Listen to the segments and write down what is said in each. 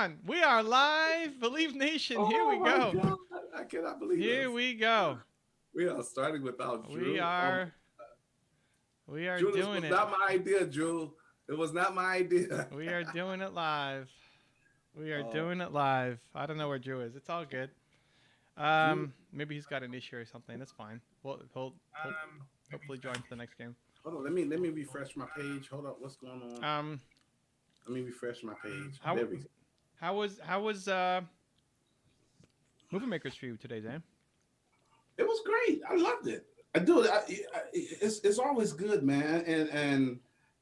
on. We are live. Believe Nation. Here we Oh my go. God. I cannot believe Here this. we go. We are starting without We Drew. Oh, are we are Drew, this doing was it. not my idea, Drew. It was not my idea. We are doing it live. We are Oh, doing it live. I don't know where Drew is. It's all good. Drew, Maybe he's got an issue or something. That's fine. He'll hopefully join for the next game. hold on. Let me refresh my page. Hold up. What's going on? Um, Let me refresh my page. how There we go. how was Movie Makers for you today, Zane? It was great. I loved it. I do. It's always good, man.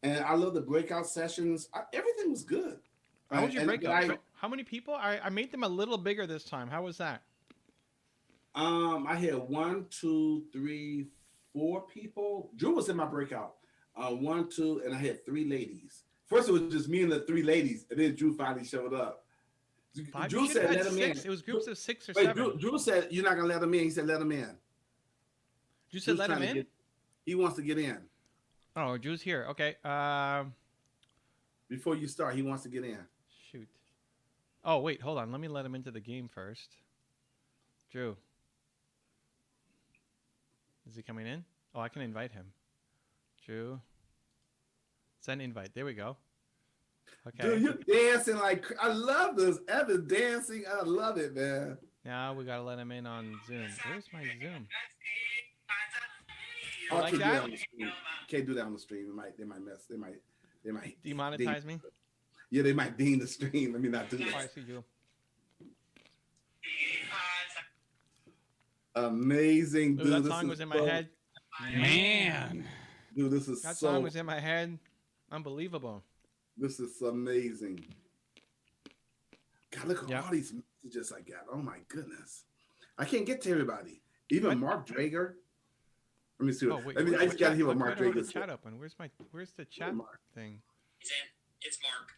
And I love the breakout sessions. Everything was good. How was your And breakout? How many people? I made them a little bigger this time. How was that? I had 1, 2, 3, 4 people. Drew was in my breakout. 1, 2, and I had 3 ladies. First, it was just me and the 3 ladies, and then Drew finally showed up. Drew said, "Let him in." It was groups of 6 or Wait, 7. Drew said, "You're not gonna let him in." He said, "Let him in." You said Drew's let him trying to in. he wants to get in Oh, Drew's here. Okay. before you start. He wants to get in. Shoot. Oh wait, hold on. Let me let him into the game first. Drew. Is he coming in? Oh, I can invite him. Drew. Send invite. There we go. Okay. Dude, you're dancing like I love this. Evan dancing. I love it, man. Now we gotta let him in on Zoom. Where's my Zoom? Oh, Like can't do that? that on the stream. Can't do that on the stream. They might mess. They might Demonetize me? Yeah, they might deem the stream. Let me not do Oh, I that. see Drew. Amazing, Ooh, dude. that This song is was in my so- head. Man. Dude, this is That so. song was in my head. Unbelievable. This is amazing. God, look at Yeah. all these messages I got. Oh my goodness. I can't get to everybody. Even What? Mark Drager. Let me see. Oh wait. I just gotta hear what Mark Drager the said. chat open. Where's the chat Mark. thing? Zane, it's Mark.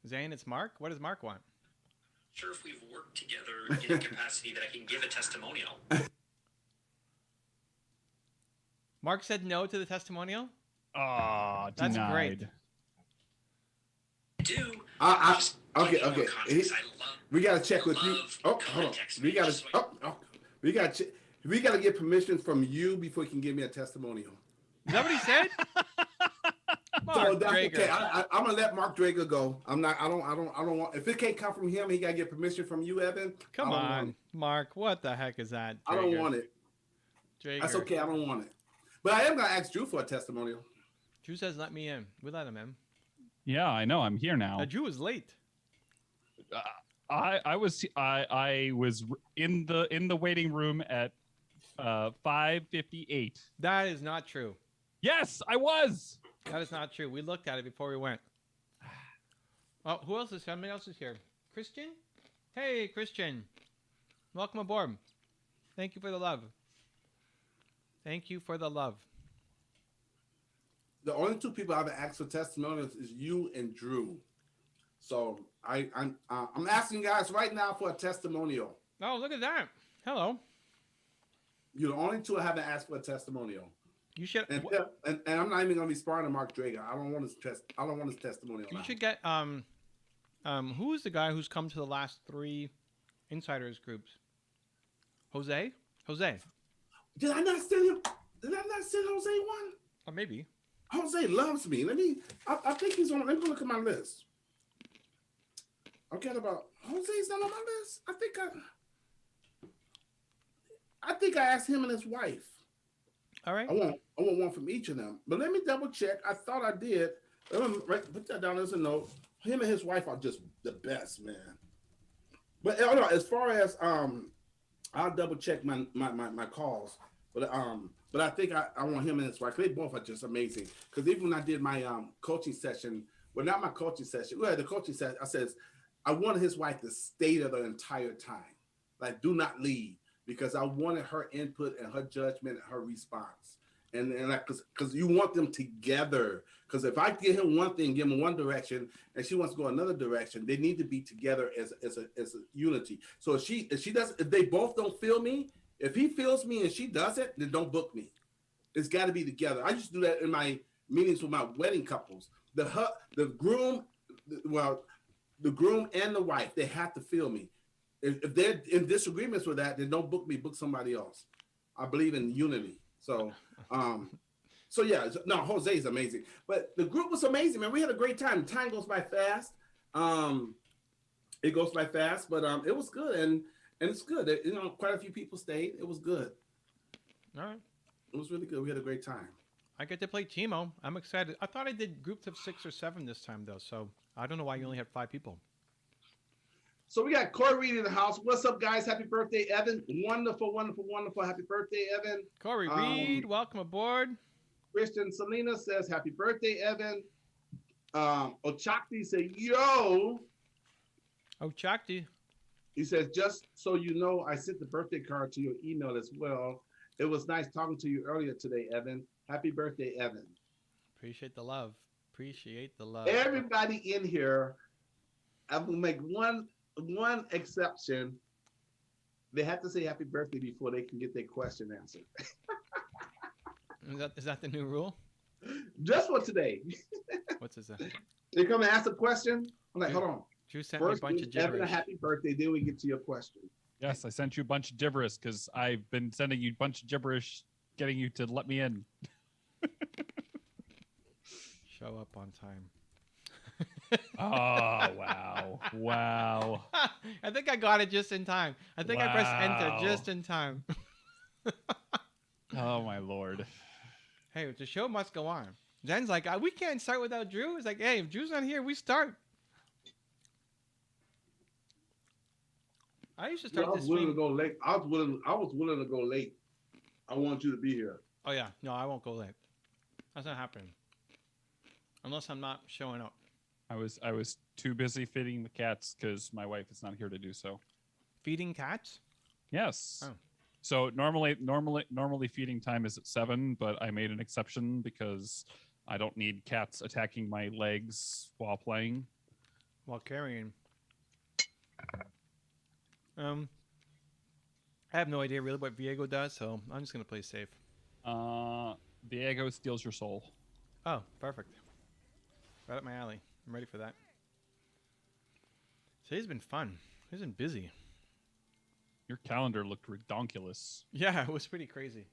Zane, it's Mark? What does Mark want? Sure if we've worked together in a capacity that I can give a testimonial. Mark said no to the testimonial? Oh, That's denied. great. I do. I- Just okay, give me more okay. context. I love We gotta check with you. love Oh, hold on. context, We man. gotta. Just like- We gotta. We gotta get permission from you before you can give me a testimonial. Is that what he said? Mark So that's Drager. okay. I'm gonna let Mark Drager go. I'm not. I don't want. If it can't come from him, he gotta get permission from you, Evan. Come I don't want on, it. Mark. What the heck is that? I don't Drager? want it. Drager. That's okay. I don't want it. But I am gonna ask Drew for a testimonial. Drew says let me in. We let him in. Yeah, I know. I'm here now. Drew is late. I was in the waiting room at 5:58. That is not true. Yes, I was. That is not true. We looked at it before we went. Oh, who else is? Somebody else is here. Christian? Hey, Christian. Welcome aboard. Thank you for the love. Thank you for the love. The only 2 people I've asked for testimonials is you and Drew. So I'm asking you guys right now for a testimonial. Oh, look at that. Hello. You're the only 2 I haven't asked for a testimonial. You should. And I'm not even gonna respond to Mark Drager. I don't want his testimonial. You now. should get who's the guy who's come to the last 3 insiders groups? Jose? Jose. Did I not send him? Did I not send Jose one? Or maybe. Jose loves me. I think he's on. Let me look at my list. I got about Jose's not on my list. I think I asked him and his wife. All right. I want one from each of them. But let me double check. I thought I did. Let me put that down as a note. Him and his wife are just the best, man. But no, as far as I'll double check my calls. But I think I want him and his wife. They both are just amazing. Because even when I did my coaching session, well, not my coaching session. Well, the coaching session, I wanted his wife to stay there the entire time. Like, do not leave. Because I wanted her input and her judgment and her response. And like, because you want them together. Because if I give him one thing, give him one direction, and she wants to go another direction, they need to be together as a unity. So if they both don't feel me, if he feels me and she doesn't, then don't book me. It's got to be together. I used to do that in my meetings with my wedding couples. The groom, well, the groom and the wife, they have to feel me. If they're in disagreements with that, then don't book me, book somebody else. I believe in unity. So, so yeah, no, Jose is amazing. But the group was amazing, man. We had a great time. Time goes by fast. It goes by fast, but it was good, and it's good. You know, quite a few people stayed. It was good. All right. It was really good. We had a great time. I get to play Teemo. I'm excited. I thought I did groups of 6 or 7 this time, though. So I don't know why you only had 5 people. So we got Corey Reed in the house. What's up, guys? Happy birthday, Evan. Wonderful, wonderful, wonderful. Happy birthday, Evan. Corey Reed, welcome aboard. Christian Salinas says, happy birthday, Evan. Ochakti said, yo. Oh, Chakti. He says, just so you know, I sent the birthday card to your email as well. It was nice talking to you earlier today, Evan. Happy birthday, Evan. Appreciate the love. Appreciate the love. Everybody in here, I will make one exception. They have to say happy birthday before they can get their question answered. Is that the new rule? Just for today. What's this? They come and ask a question. I'm like, hold on. Drew sent me a First, bunch of Evan, a gibberish. happy birthday. Then we get to your question. Yes, I sent you a bunch of gibberish because I've been sending you a bunch of gibberish, getting you to let me in. Show up on time. Oh, wow. Wow. I think I got it just in time. I think I pressed enter Wow. just in time. Oh, my Lord. Hey, the show must go on. Zen's like, we can't start without Drew. It's like, hey, if Drew's not here, we start. I used to Yeah, start I this was willing to stream. go late. I was willing to go late. I want you to be here. Oh yeah, no, I won't go late. That's not happening. Unless I'm not showing up. I was too busy feeding the cats because my wife is not here to do so. Feeding cats? Yes. Oh. So normally feeding time is at 7, but I made an exception because I don't need cats attacking my legs while playing. While carrying. I have no idea really what Viego does, so I'm just gonna play safe. Diego steals your soul. Oh, perfect. Right up my alley. I'm ready for that. Today's been fun. Today's been busy. Your calendar looked redonkulous. Yeah, it was pretty crazy.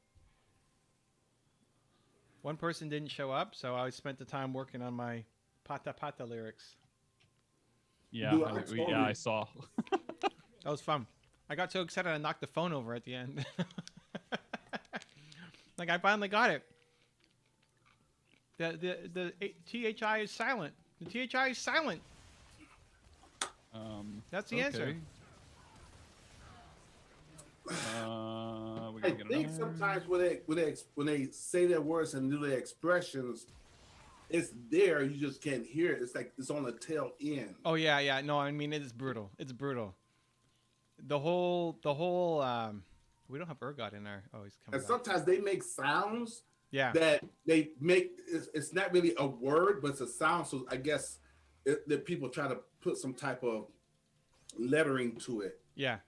One person didn't show up, so I spent the time working on my Pata Pata lyrics. Yeah, Dude, I told I you. saw. That was fun. I got so excited I knocked the phone over at the end. Like, I finally got it. The THI is silent. The THI is silent. That's the answer. We I gotta get think another- sometimes when they say their words and do their expressions, it's there. You just can't hear it. It's like it's on the tail end. Oh yeah, yeah. No, I mean it is brutal. It's brutal. The whole. We don't have Urgot in our. Oh, he's coming. And Back. sometimes they make sounds Yeah. that they make. It's not really a word, but it's a sound. So I guess that people try to put some type of lettering to it. Yeah.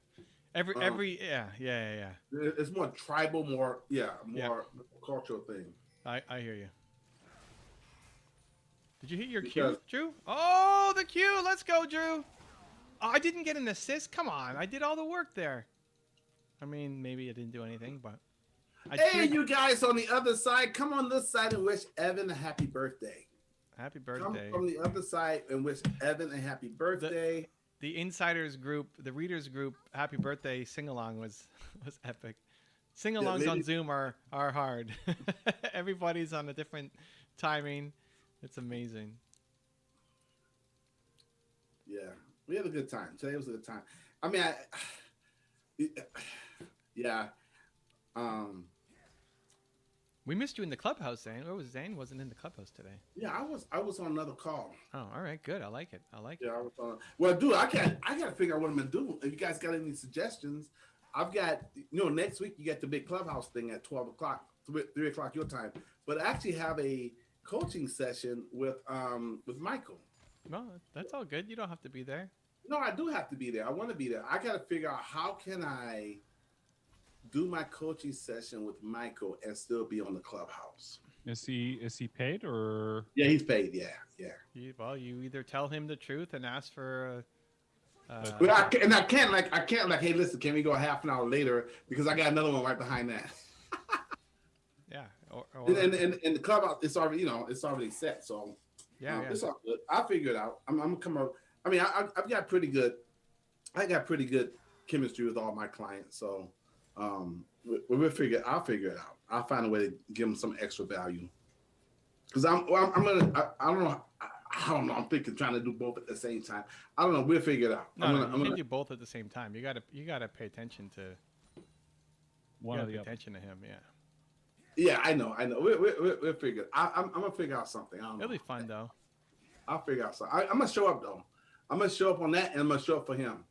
Every yeah. It's more tribal, more cultural thing. I hear you. Did you hit your Because- cue, Drew? Oh, the cue! Let's go, Drew. Oh, I didn't get an assist. Come on, I did all the work there. I mean, maybe I didn't do anything, but. Hey, you guys on the other side, come on this side and wish Evan a happy birthday. Happy Come birthday. from the other side and wish Evan a happy birthday. The insiders group, the readers group, happy birthday sing along was epic. Sing alongs on maybe- Zoom are hard. Everybody's on a different timing. It's amazing. Yeah, we had a good time. Today was a good time. I mean, yeah. We missed you in the clubhouse, Zane. Where was Zane? Wasn't in the clubhouse today. Yeah, I was on another call. Oh, all right, good. I like it. Yeah, I was on. Well, dude, I gotta figure out what I'm gonna do. If you guys got any suggestions, I've got next week you got the big clubhouse thing at 12 o'clock, 3 o'clock your time. But I actually have a coaching session with Michael. No, that's all good. You don't have to be there. No, I do have to be there. I want to be there. I got to figure out how can I do my coaching session with Michael and still be on the clubhouse. Is he paid or? Yeah, he's paid. Yeah. Well, you either tell him the truth and ask for. But I can't like, hey, listen, can we go a half an hour later because I got another one right behind that. Yeah. And the clubhouse, it's already, it's already set. So yeah. it's all good. I'll figure it out. I'm gonna come up. I mean, I've got pretty good. I got pretty good chemistry with all my clients. So I'll figure it out. I'll find a way to give them some extra value. Because I don't know. I'm thinking trying to do both at the same time. I don't know. We'll figure it out. No, you can't do both at the same time. You gotta pay attention to One or the other. Attention to him. Yeah. Yeah, I know. We'll figure it. I'm gonna figure out something. I don't know. It'll be fun though. I'll figure out something. I'm gonna show up though. I'm gonna show up on that, and I'm gonna show up for him.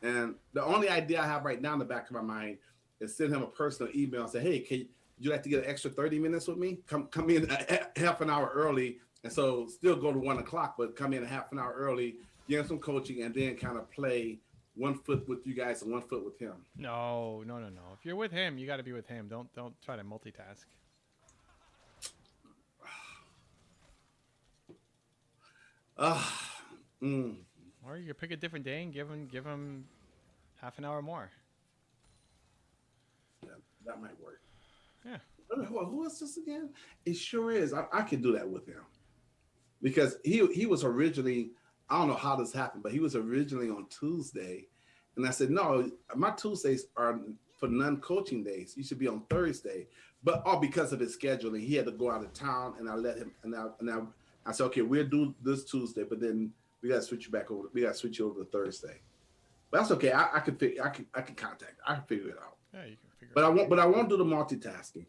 And the only idea I have right now in the back of my mind is send him a personal email and say, "Hey, would you like to get an extra 30 minutes with me? Come in half an hour early, and so still go to 1 o'clock, but come in a half an hour early, get some coaching, and then kind of play 1 foot with you guys and 1 foot with him." No. If you're with him, you got to be with him. Don't try to multitask. Or you could pick a different day and give him half an hour more. Yeah, that might work. Yeah. Who is this again? It sure is. I can do that with him because he was originally. I don't know how this happened, but he was originally on Tuesday, and I said, "No, my Tuesdays are for non-coaching days. You should be on Thursday." But all because of his scheduling, he had to go out of town, and I let him. And I said, "Okay, we'll do this Tuesday, but then we got to switch you back over. We got to switch you over to Thursday." But that's okay. I can contact. I can figure it out. Yeah, you can figure. But I won't do the multitasking.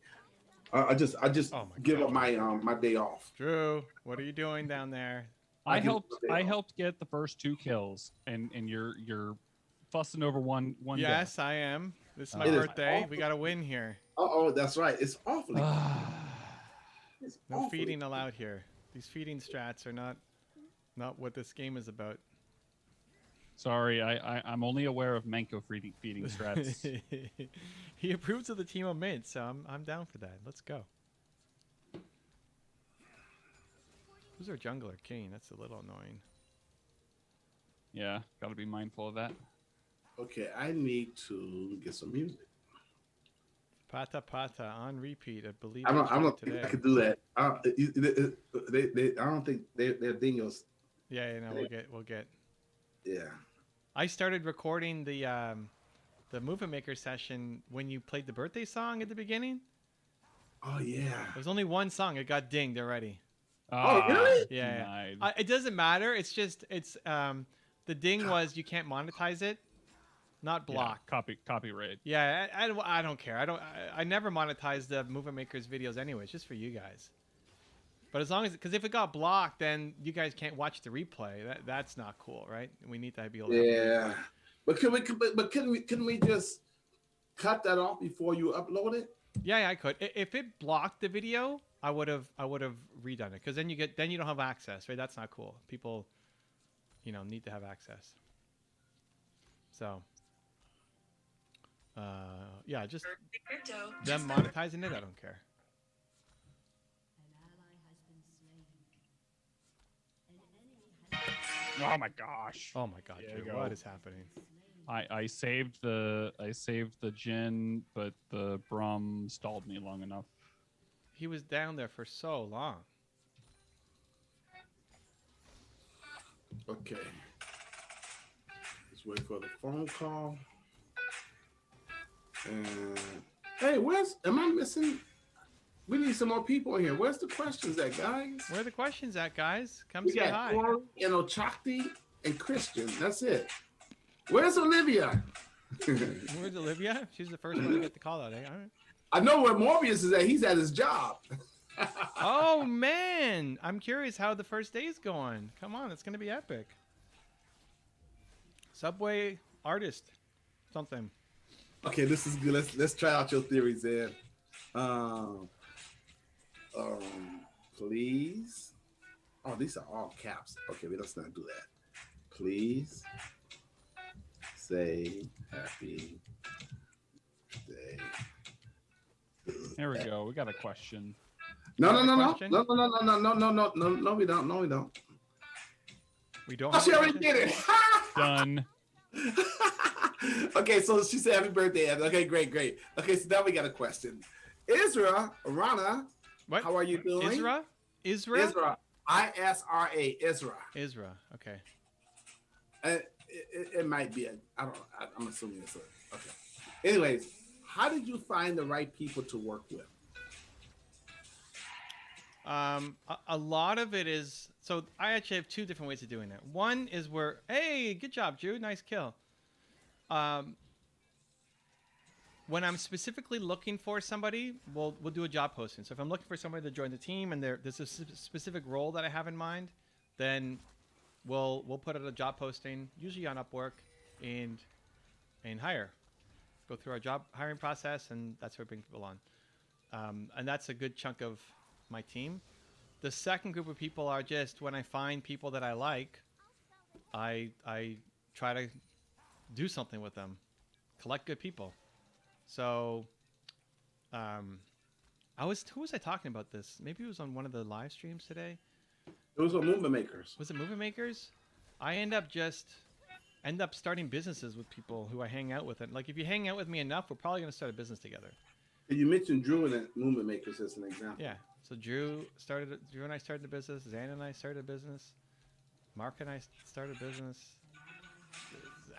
I just give up my my day off. Drew, what are you doing down there? I helped get the first 2 kills, and you're fussing over one. Yes, death. I am. This is my It is birthday. awful. We got to win here. Oh, that's right. It's awfully. It's No awfully- feeding allowed here. These feeding strats are not what this game is about. Sorry, I'm only aware of Manko feeding strats. He approves of the Teemo mint, so I'm down for that. Let's go. Who's our jungler? Kane. That's a little annoying. Yeah, got to be mindful of that. Okay, I need to get some music. Pata Pata on repeat. I believe. I don't today. think I could do that. I don't think they're dingoes. Yeah, we'll get. Yeah. I started recording the Movement Maker session when you played the birthday song at the beginning. Oh yeah. There was only one song. It got dinged already. Oh really? Yeah. It doesn't matter. It's just the ding was you can't monetize it, not block. Yeah, copyright. Yeah, I don't care. I never monetize the Movement Makers videos anyway. It's just for you guys. But as long as, because if it got blocked, then you guys can't watch the replay. That's not cool, right? We need to be able to. Yeah. But couldn't we just cut that off before you upload it? Yeah, I could. If it blocked the video, I would have redone it, because then you don't have access, right? That's not cool. People, need to have access. So, yeah, just them monetizing it, I don't care. Oh my gosh. Oh my God, Yeah, Drew, what is happening? I saved the Jin, but the Brum stalled me long enough. He was down there for so long. Okay. Let's wait for the phone call. And hey, am I missing? We need some more people in here. Where's the questions at, guys? Where are the questions at, guys? Come We say got hi. Corey and Ochakti and Christian. That's it. Where's Olivia? Where's Olivia? She's the first one to get the call out. Eh? All right. I know where Morbius is at. He's at his job. Oh man, I'm curious how the first day's going. Come on, it's gonna be epic. Subway artist, something. Okay, this is good. Let's try out your theories there. Please. Oh, these are all caps. Okay, but let's not do that. Please say happy day. There we go. We got a question. No, no, no, no, Question? no, no, no, no, no, no, no, no, no, we don't. No, we don't. We don't. Oh, have she a already question? did it. Done. Okay, so she said happy birthday. Okay, great, great. Okay, so now we got a question. Isra, Rana, What? how are you doing? Isra? Isra, ISRA, Isra. Isra. Okay. It might be I'm assuming it's okay. Anyways, how did you find the right people to work with? A lot of it is, so I actually have two different ways of doing it. One is where, hey, good job, Drew, nice kill. When I'm specifically looking for somebody, we'll do a job posting. So if I'm looking for somebody to join the team and there's a specific role that I have in mind, then we'll put out a job posting, usually on Upwork, and hire. Go through our job hiring process, and that's where we bring people on. And that's a good chunk of my team. The second group of people are just when I find people that I like, I try to do something with them, collect good people. So, who was I talking about this? Maybe it was on one of the live streams today. It was on Movement Makers. Was it Movie Makers? I end up starting businesses with people who I hang out with. And like, if you hang out with me enough, we're probably going to start a business together. You mentioned Drew and Movement Makers as an example. Yeah. So Drew and I started a business. Zan and I started a business. Mark and I started a business.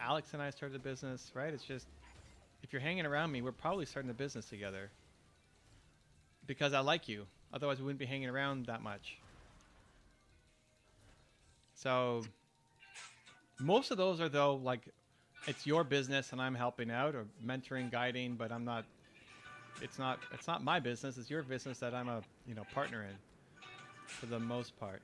Alex and I started a business, right? It's just, if you're hanging around me, we're probably starting a business together. Because I like you. Otherwise, we wouldn't be hanging around that much. So, most of those are, though, like, it's your business and I'm helping out or mentoring, guiding, but I'm not, it's not my business. It's your business that I'm a, partner in for the most part.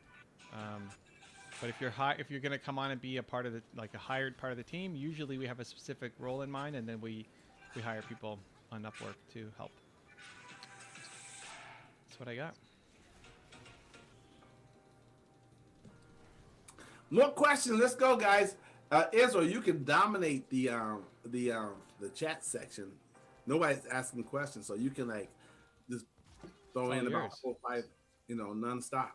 But if you're going to come on and be a part of the, like a hired part of the team, usually we have a specific role in mind, and then we hire people on Upwork to help. That's what I got. More questions. Let's go, guys. Israel, you can dominate the chat section. Nobody's asking questions, so you can like just throw in about 4 or 5, nonstop.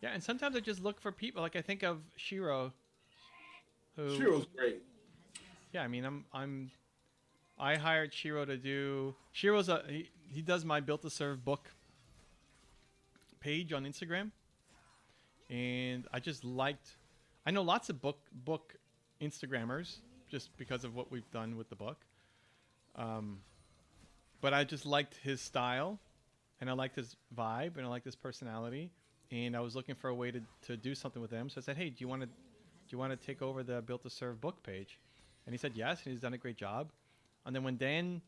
Yeah, and sometimes I just look for people. Like I think of Shiro. Shiro's great. Yeah, I mean, I hired Shiro to do. Shiro's he does my Built to Serve book page on Instagram, and I just liked. I know lots of book Instagrammers just because of what we've done with the book, but I just liked his style, and I liked his vibe, and I liked his personality. And I was looking for a way to do something with him. So I said, hey, do you want to take over the Built to Serve book page? And he said yes, and he's done a great job. And then when Zan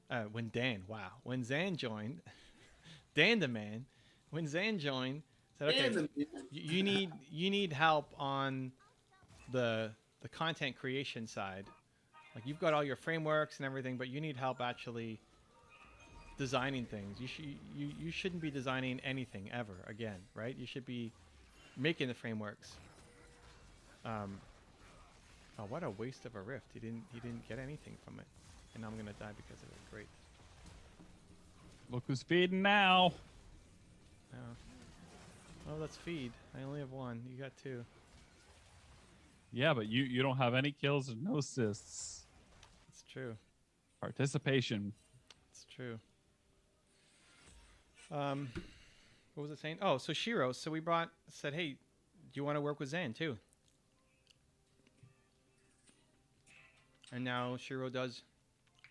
joined, Dan the man, when Zan joined, said, okay, you need help on the content creation side. Like you've got all your frameworks and everything, but you need help actually designing things. You shouldn't be designing anything ever again, right? You should be making the frameworks. Oh, what a waste of a rift. He didn't get anything from it, and I'm gonna die because of it. Great. Look who's feeding now. Oh, let's feed. I only have one. You got 2. Yeah, but you don't have any kills and no assists. It's true. Participation. It's true. What was it saying? Oh, so Shiro. So we said, hey, do you want to work with Zan too? And now Shiro does.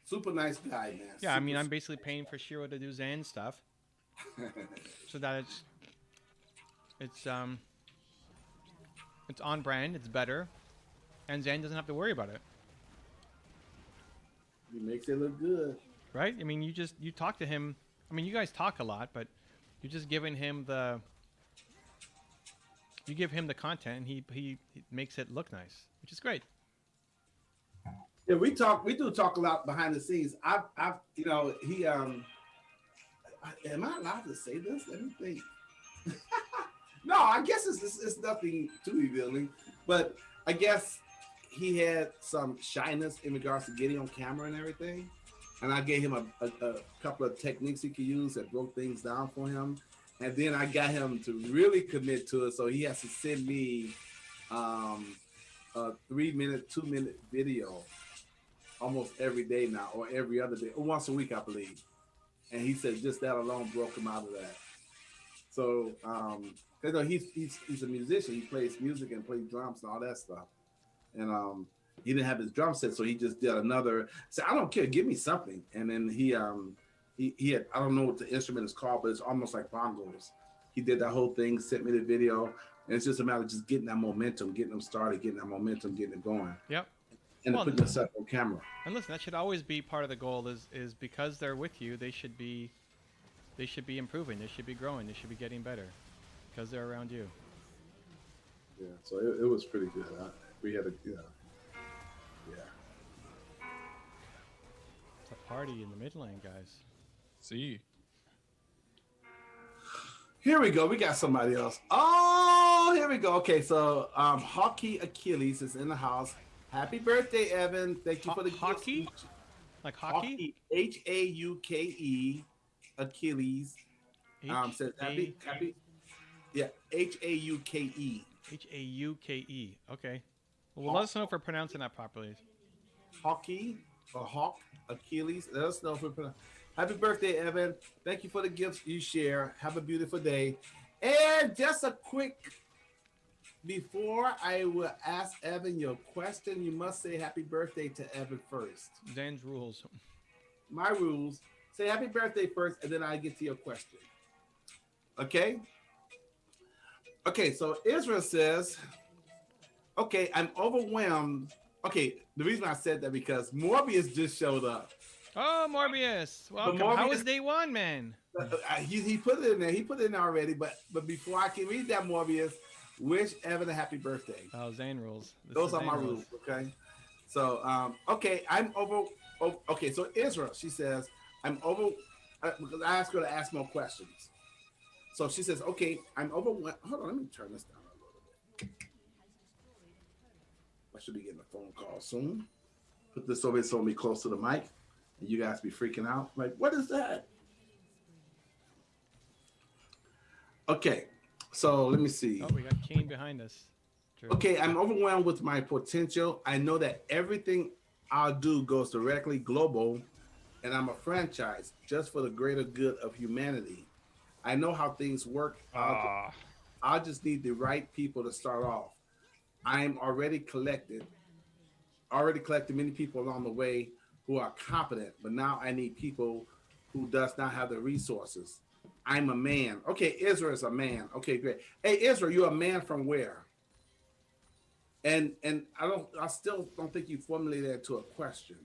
Super nice guy, man. Yeah, I mean, I'm basically paying for Shiro to do Zan stuff, so that it's on brand, it's better, and Zan doesn't have to worry about it. He makes it look good, right? I mean, you talk to him. I mean, you guys talk a lot, but you're just giving him you give him the content, and he makes it look nice, which is great. Yeah, we do talk a lot behind the scenes. I've he am I allowed to say this? Let me think. No, I guess it's nothing too revealing, but I guess he had some shyness in regards to getting on camera and everything. and I gave him a couple of techniques he could use that broke things down for him. And then I got him to really commit to it. So he has to send me a 3-minute, 2-minute video almost every day now, or every other day, or once a week, I believe. And he said just that alone broke him out of that. So, you know, he's a musician. He plays music and plays drums and all that stuff. And he didn't have his drum set, so he just did another. So I don't care, give me something. And then he had, I don't know what the instrument is called, but it's almost like bongos. He did that whole thing, sent me the video, and it's just a matter of just getting that momentum, getting them started, getting that momentum, getting it going. Yep. And putting yourself on camera. And listen, that should always be part of the goal. Is because they're with you, they should be improving, they should be growing, they should be getting better, because they're around you. Yeah. So it was pretty good. We had a yeah. It's a party in the Midland, guys. See. Here we go. We got somebody else. Oh, here we go. Okay, so Hockey Achilles is in the house. Happy birthday, Evan. Thank you for the hockey? gifts. Like hockey? Hauke, Achilles. Says happy. Yeah, Hauke. Hauke. Okay. Well, let us know if we're pronouncing that properly. Hockey or Hawk Achilles. Let us know if we're pronouncing. Happy birthday, Evan. Thank you for the gifts you share. Have a beautiful day. And just a quick, before I will ask Evan your question, you must say happy birthday to Evan first. Dan's rules. My rules, say happy birthday first, and then I get to your question. Okay? Okay, so Israel says, okay, I'm overwhelmed. Okay, the reason I said that because Morbius just showed up. Oh, Morbius. Welcome. How was day one, man? He put it in there. He put it in there already, but before I can read that, Morbius, wish Evan a happy birthday. Oh, Zane rules. Those are my rules, okay? So, okay, I'm over. Okay, so Israel, she says, I'm over, because I asked her to ask more questions. So she says, okay, I'm overwhelmed. Hold on, let me turn this down a little bit. I should be getting a phone call soon. Put this over here so it'll be close to the mic. And you guys be freaking out. Like, what is that? Okay, so let me see. Oh, we got Kane behind us. True. Okay, I'm overwhelmed with my potential. I know that everything I'll do goes directly global, and I'm a franchise just for the greater good of humanity. I know how things work. I'll just need the right people to start off. I'm already collected many people along the way who are competent, but now I need people who does not have the resources. I'm a man. Okay, Israel is a man. Okay, great. Hey, Israel, you're a man from where? And I still don't think you formulated that to a question.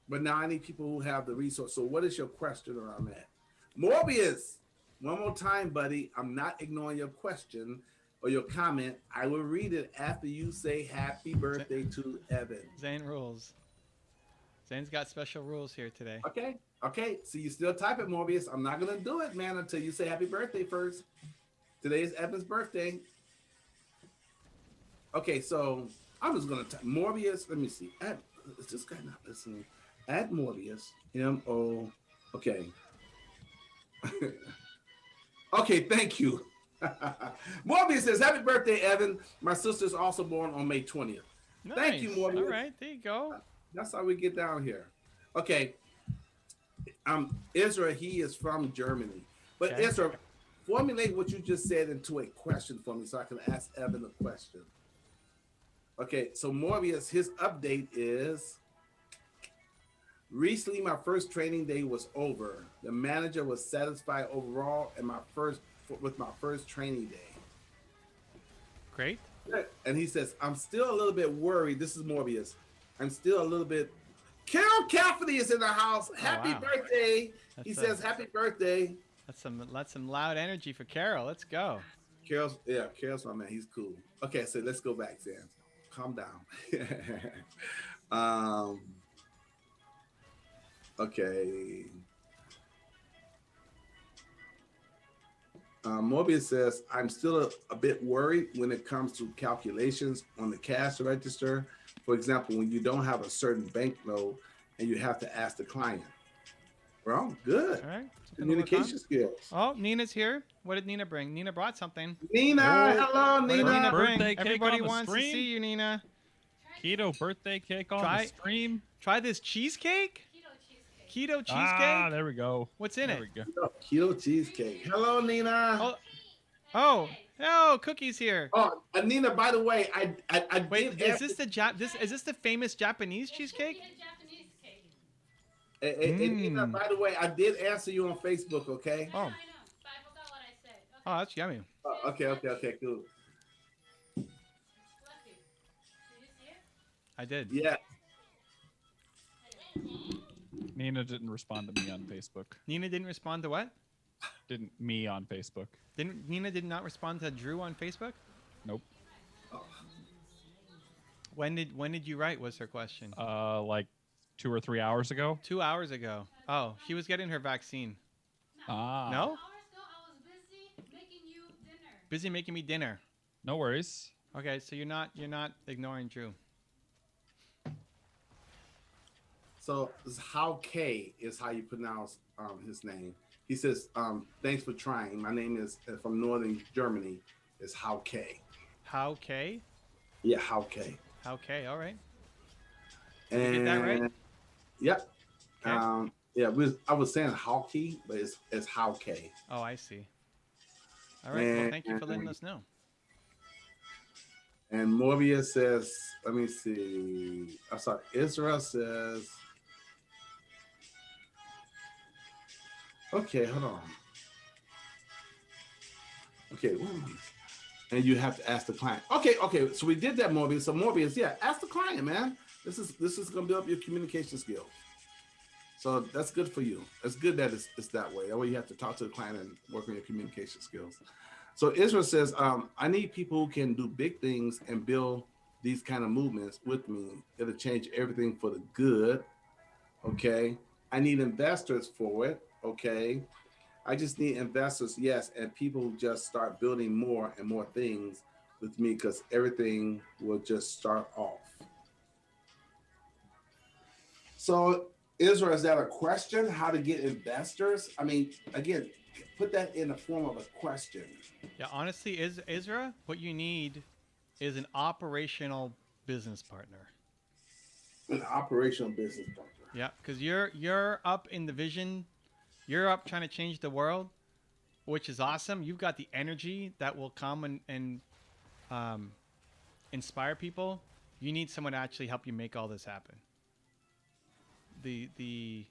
But now I need people who have the resource. So what is your question around that? Morbius, one more time, buddy. I'm not ignoring your question or your comment. I will read it after you say happy birthday to Evan. Zane rules. Zane's got special rules here today. Okay. So you still type it, Morbius. I'm not going to do it, man, until you say happy birthday first. Today is Evan's birthday. Okay, so I'm just going to type Morbius. Let me see. Is this guy not listening? Add Morbius. M-O. Okay. Okay, thank you. Morbius says, happy birthday, Evan. My sister's also born on May 20th. Nice. Thank you, Morbius. All right, there you go. That's how we get down here. Okay. Israel, he is from Germany. But Okay. Israel, formulate what you just said into a question for me so I can ask Evan a question. Okay, so Morbius, his update is, recently my first training day was over. The manager was satisfied overall with my first training day. Great. And he says, I'm still a little bit worried. This is Morbius. I'm still a little bit. Carol Cafferty is in the house. Happy wow. birthday. He That's says, happy birthday. That's some loud energy for Carol. Let's go. Carol's my man. He's cool. Okay, so let's go back, Sam. Calm down. Okay. Morbius says, I'm still a bit worried when it comes to calculations on the cash register. For example, when you don't have a certain banknote and you have to ask the client. Well, good. All right. Communication skills. Oh, Nina's here. What did Nina bring? Nina brought something. Nina, Oh, hello, What did Nina. Nina bring? Birthday cake Everybody on the wants to stream? see you, Nina. Keto birthday cake on Try- the stream. Try this cheesecake. Keto cheesecake. Ah, there we go. What's in There it? we go. Keto cheesecake. Hello, Nina. Oh, Cookie's here. Oh, Nina. By the way, I Wait, did is this the famous Japanese cheesecake? Hey, Nina, by the way, I did answer you on Facebook. Okay. Oh. Oh, that's yummy. Okay, cool. I did. Yeah. Nina didn't respond to me on Facebook. Nina didn't respond to what? Me on Facebook. Nina did not respond to Drew on Facebook? Nope. When did you write was her question? Like 2 or 3 hours ago. 2 hours ago. Oh, she was getting her vaccine. Ah. No? Busy making me dinner. No worries. Okay, so you're not ignoring Drew. So how K is how you pronounce his name. He says, "Thanks for trying. My name is from Northern Germany. Is How K." How K? Yeah, How K. How K? All right. And you get that right? Yep. Okay. Yeah, I was saying How K, but it's How K. Oh, I see. All right. Well, thank you for letting us know. And Morbius says, let me see. I'm sorry. Israel says, okay, hold on. Okay, where am I? And you have to ask the client. Okay. So we did that, Morbius. So Morbius, yeah, ask the client, man. This is gonna build up your communication skills. So that's good for you. It's good that it's that way. That way you have to talk to the client and work on your communication skills. So Israel says, I need people who can do big things and build these kind of movements with me. It'll change everything for the good. Okay. I need investors for it. Okay. I just need investors, yes, and people who just start building more and more things with me because everything will just start off. So Israel, is that a question? How to get investors? I mean, again, put that in the form of a question. Yeah, honestly, Isra, what you need is an operational business partner. An operational business partner. Yeah, because you're up in the vision, you're up trying to change the world, which is awesome. You've got the energy that will come and inspire people. You need someone to actually help you make all this happen. The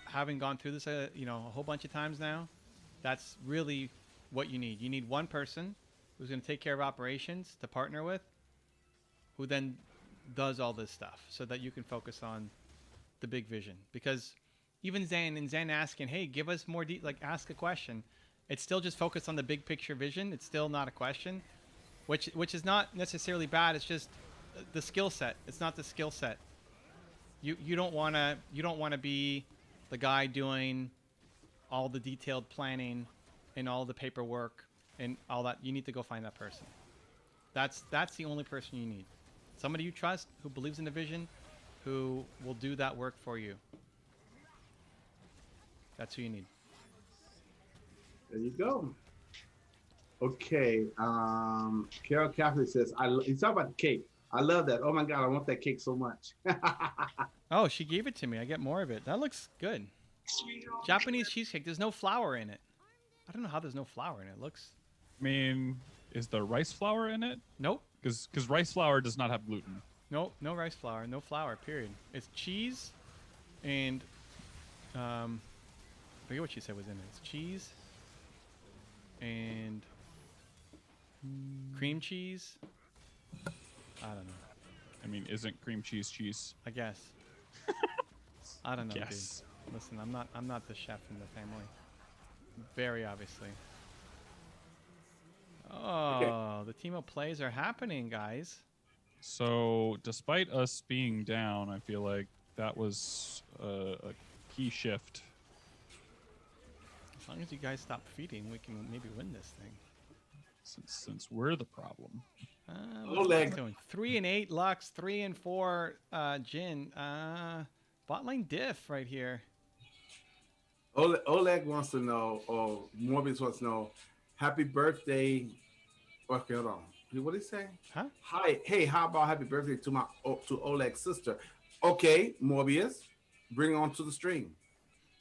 having gone through this a whole bunch of times now, that's really what you need. You need one person who's going to take care of operations to partner with, who then does all this stuff so that you can focus on the big vision. Because even Zen asking, hey, give us more ask a question, it's still just focused on the big picture vision. It's still not a question, which is not necessarily bad. It's just the skill set. It's not the skill set. You don't want to be the guy doing all the detailed planning and all the paperwork and all that. You need to go find that person. That's the only person you need. Somebody you trust, who believes in the vision, who will do that work for you. That's who you need. There you go. Okay. Carol Caffrey says, you talk about the cake. I love that. Oh my God, I want that cake so much. Oh, she gave it to me. I get more of it. That looks good. Japanese cheesecake. There's no flour in it. I don't know how there's no flour in it. It looks. I mean, is there rice flour in it? Nope. Because rice flour does not have gluten. No rice flour. No flour. Period. It's cheese, and I forget what she said was in it. It's cheese and cream cheese. I don't know. I mean, isn't cream cheese cheese? I guess. I don't know. Yes. Dude. Listen, I'm not the chef in the family. Very obviously. Oh, the Teemo plays are happening, guys. So, despite us being down, I feel like that was a key shift. As long as you guys stop feeding, we can maybe win this thing. Since we're the problem. What's Lux doing? 3 and 8 Lux, 3 and 4 Jin. Bot lane diff right here. Oleg wants to know, or Morbius wants to know, happy birthday. Okay, hold on. What did he say? Huh? Hi, hey, how about happy birthday to Oleg's sister? Okay, Morbius, bring her on to the stream.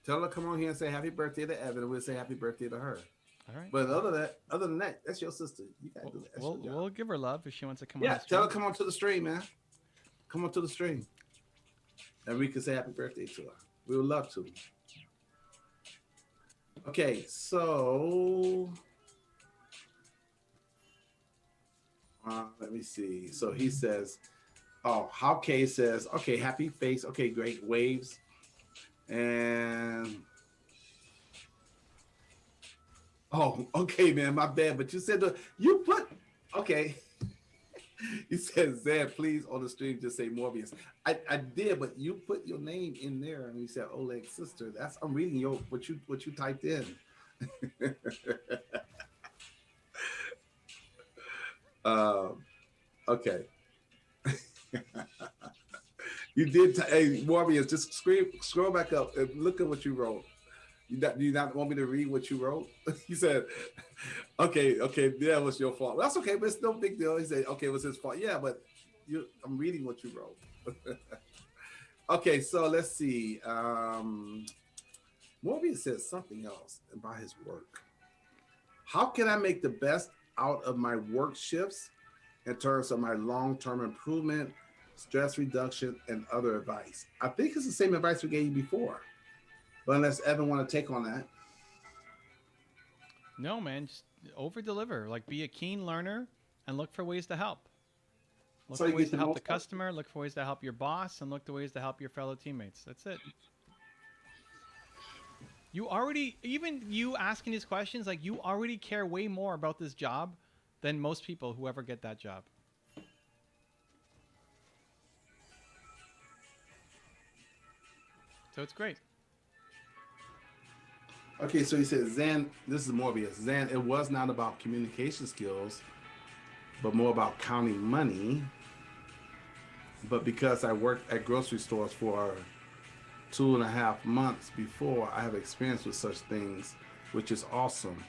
Tell her to come on here and say happy birthday to Evan, and we'll say happy birthday to her. All right. But other than that, that's your sister. You gotta do that. That's your job. We'll give her love if she wants to come on. Yeah, The stream. tell her come on to the stream, man. Come on to the stream, and we can say happy birthday to her. We would love to. Okay, so let me see. So he says, "Oh, how K says, okay, happy face. Okay, great waves, and." Oh, okay, man, my bad. But you said you put okay. You said Zan, please on the stream just say Morbius. I did, but you put your name in there and you said Oleg's sister. That's I'm reading what you typed in. Okay. You did. Hey, Morbius, just scroll back up and look at what you wrote. Do you not want me to read what you wrote? He said, okay, that was your fault. That's okay, but it's no big deal. He said, okay, it was his fault. Yeah, but I'm reading what you wrote. Okay, so let's see. Morbius says something else about his work. How can I make the best out of my work shifts in terms of my long-term improvement, stress reduction, and other advice? I think it's the same advice we gave you before. But unless Evan want to take on that. No, man, just over deliver. Like, be a keen learner and look for ways to help. Look for ways to help the customer, look for ways to help your boss, and look for ways to help your fellow teammates. That's it. You already, even you asking these questions, like, you already care way more about this job than most people who ever get that job. So it's great. Okay, so he says, Zan, this is Morbius. Zan, it was not about communication skills, but more about counting money. But because I worked at grocery stores for 2.5 months before, I have experience with such things, which is awesome.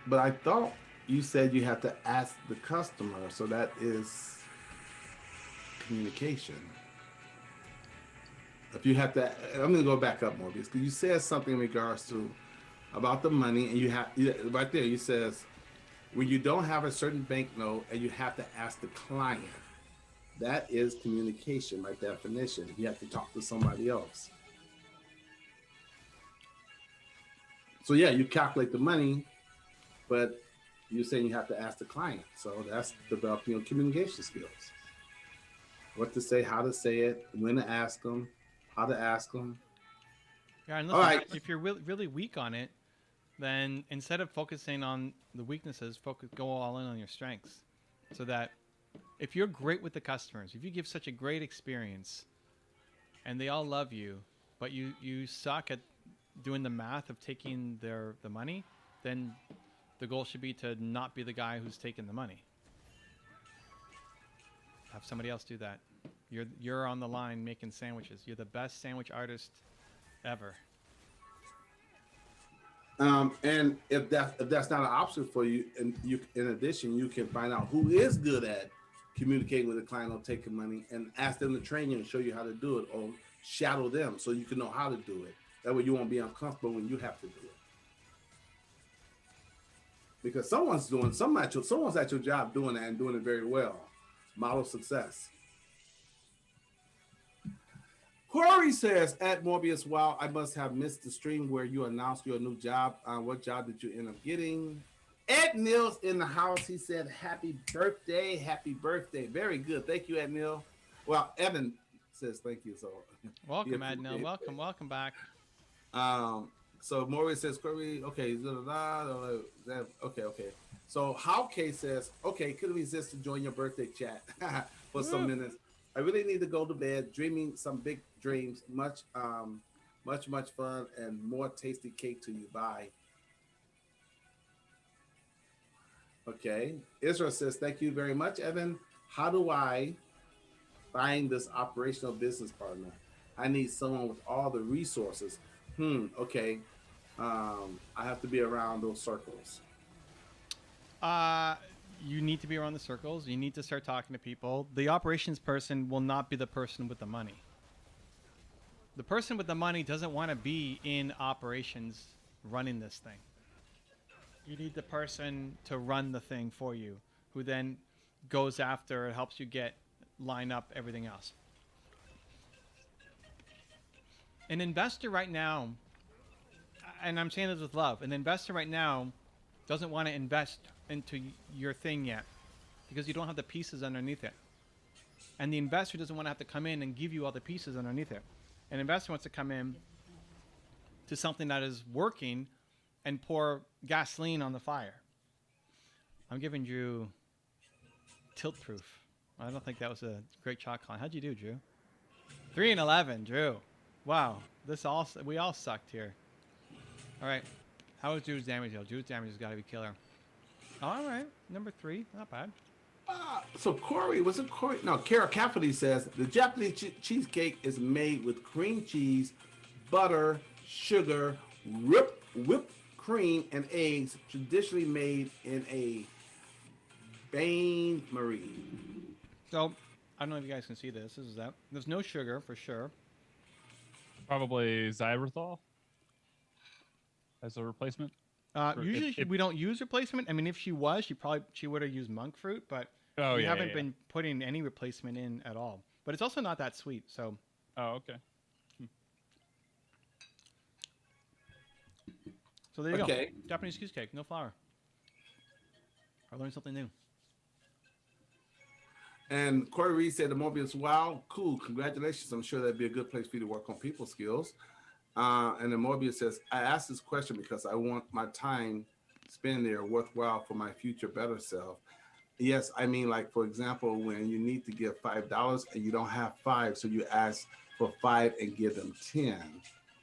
But I thought you said you have to ask the customer, so that is communication. If you have to, I'm going to go back up, Morbius, because you said something in regards to about the money, and you have right there. You says when you don't have a certain banknote and you have to ask the client, that is communication by definition. You have to talk to somebody else. So yeah, you calculate the money, but you're saying you have to ask the client. So that's developing your communication skills. What to say, how to say it, when to ask them, how to ask them. Yeah, and listen, if you're really weak on it, then instead of focusing on the weaknesses, go all in on your strengths. So that if you're great with the customers, if you give such a great experience and they all love you, but you suck at doing the math of taking the money, then the goal should be to not be the guy who's taking the money. Have somebody else do that. You're on the line making sandwiches. You're the best sandwich artist ever. And if that's not an option for you, and you, in addition, you can find out who is good at communicating with a client or taking money, and ask them to train you and show you how to do it, or shadow them so you can know how to do it. That way, you won't be uncomfortable when you have to do it. Because someone's at your job doing that and doing it very well. Model success. Corey says, at Morbius, wow, I must have missed the stream where you announced your new job. What job did you end up getting? Ed Neal's in the house. He said, happy birthday. Happy birthday. Very good. Thank you, Ed Neal. Well, Evan says thank you. So welcome, Ed Neal. Welcome back. So Morbius says, Corey, okay. Okay. So How K says, okay, couldn't resist to join your birthday chat for some minutes. I really need to go to bed, dreaming some big dreams, much fun, and more tasty cake to you. Bye. Okay. Israel says, thank you very much, Evan. How do I find this operational business partner? I need someone with all the resources. Okay. I have to be around those circles. You need to be around the circles. You need to start talking to people. The operations person will not be the person with the money. The person with the money doesn't want to be in operations running this thing. You need the person to run the thing for you, who then goes after and helps you line up everything else. An investor right now, and I'm saying this with love, an investor right now doesn't want to invest into your thing yet because you don't have the pieces underneath it. And the investor doesn't want to have to come in and give you all the pieces underneath it. An investor wants to come in to something that is working and pour gasoline on the fire. I'm giving Drew tilt proof. I don't think that was a great shot call. How'd you do, Drew? 3-11, Drew. Wow, we all sucked here. All right, how was Drew's damage deal? Drew's damage has got to be killer. All right, number 3, not bad. So Corey, was it Corey? No, Kara Cafferty says the Japanese cheesecake is made with cream cheese, butter, sugar, whipped cream, and eggs, traditionally made in a bain-marie. So, I don't know if you guys can see this. This is that. There's no sugar for sure. Probably xylitol as a replacement. Usually we don't use replacement. I mean, if she was, she would have used monk fruit, but we haven't been putting any replacement in at all. But it's also not that sweet, so. Oh, okay. So there you go. Japanese cheesecake, no flour. I learned something new. And Corey Reed said, the Mobius, wow, cool, congratulations. I'm sure that'd be a good place for you to work on people skills. And then Mobius says, I asked this question because I want my time spent there worthwhile for my future better self. Yes, I mean, like, for example, when you need to give $5 and you don't have 5, so you ask for 5 and give them 10.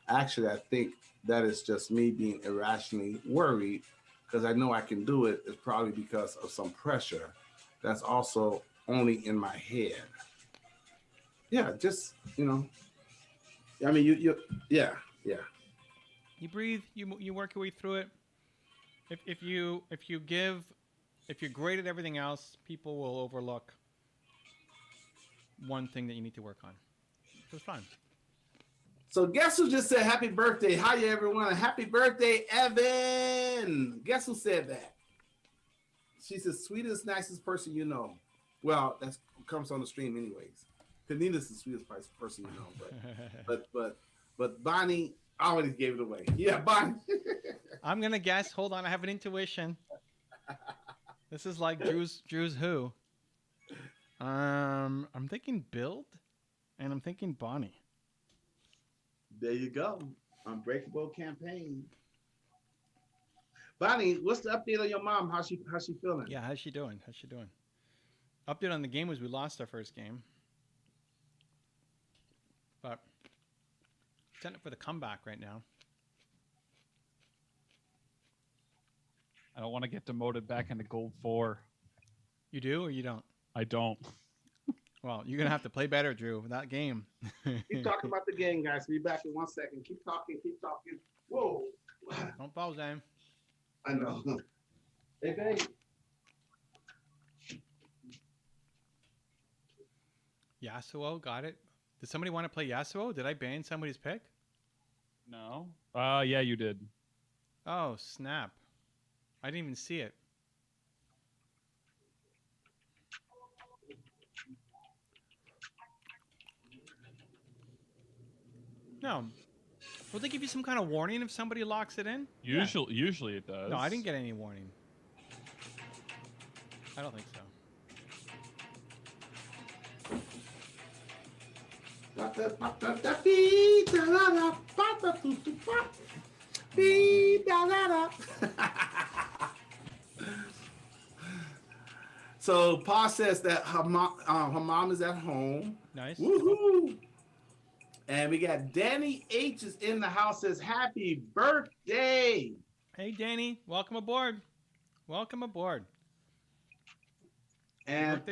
Actually, I think that is just me being irrationally worried because I know I can do it. It's probably because of some pressure that's also only in my head. Yeah, just, I mean, yeah. You breathe, you work your way through it. If you're great at everything else, people will overlook one thing that you need to work on. It's fun. So guess who just said happy birthday? Hi, everyone. Happy birthday, Evan. Guess who said that? She's the sweetest, nicest person you know. Well, that comes on the stream anyways. Kanina's the sweetest person you know, but Bonnie already gave it away. Yeah, Bonnie. I'm gonna guess. Hold on, I have an intuition. This is like Drew's who. I'm thinking Build, and I'm thinking Bonnie. There you go. Unbreakable campaign. Bonnie, what's the update on your mom? How's she feeling? Yeah, how's she doing? Update on the game was we lost our first game. But setting up for the comeback right now. I don't want to get demoted back into Gold 4. You do or you don't? I don't. Well, you're going to have to play better, Drew, with that game. Keep talking about the game, guys. We'll be back in 1 second. Keep talking. Whoa. Don't pause, Zane. I know. Hey, babe. Yasuo, got it. Did somebody want to play Yasuo? Did I ban somebody's pick? No. Yeah, you did. Oh, snap. I didn't even see it. No. Will they give you some kind of warning if somebody locks it in? Usually it does. No, I didn't get any warning. I don't think so. So Pa says that her mom is at home. Nice. Woohoo! And we got Danny H is in the house. Says happy birthday. Hey Danny, welcome aboard. Welcome aboard. And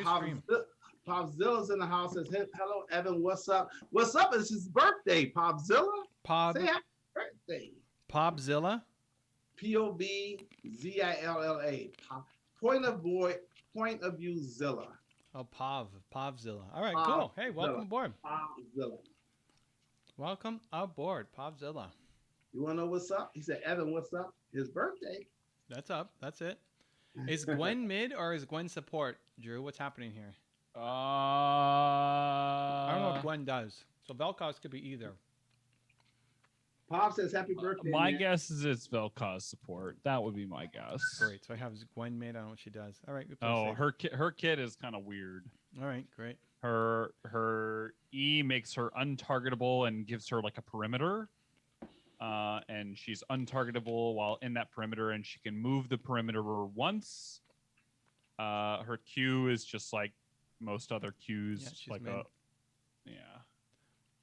Popzilla's in the house. Says, hello, Evan. What's up? What's up? It's his birthday, Popzilla. Say happy birthday. Popzilla. Povzilla. Point of view Zilla. Oh, Povzilla. All right, Povzilla. cool. Hey, welcome aboard. Povzilla. Welcome aboard, Povzilla. You want to know what's up? He said, Evan, what's up? His birthday. That's up. That's it. Is Gwen mid or is Gwen support, Drew? What's happening here? I don't know what Gwen does. So Vel'Koz could be either. Pop says, happy birthday. My man. guess is it's Vel'Koz support. That would be my guess. Great. So I have Gwen mid. I don't know what she does. All right. Oh, her kit is kind of weird. All right. Great. Her E makes her untargetable and gives her like a perimeter. And she's untargetable while in that perimeter, and she can move the perimeter once. Her Q is just like most other Qs. Yeah, she's like mid. Yeah.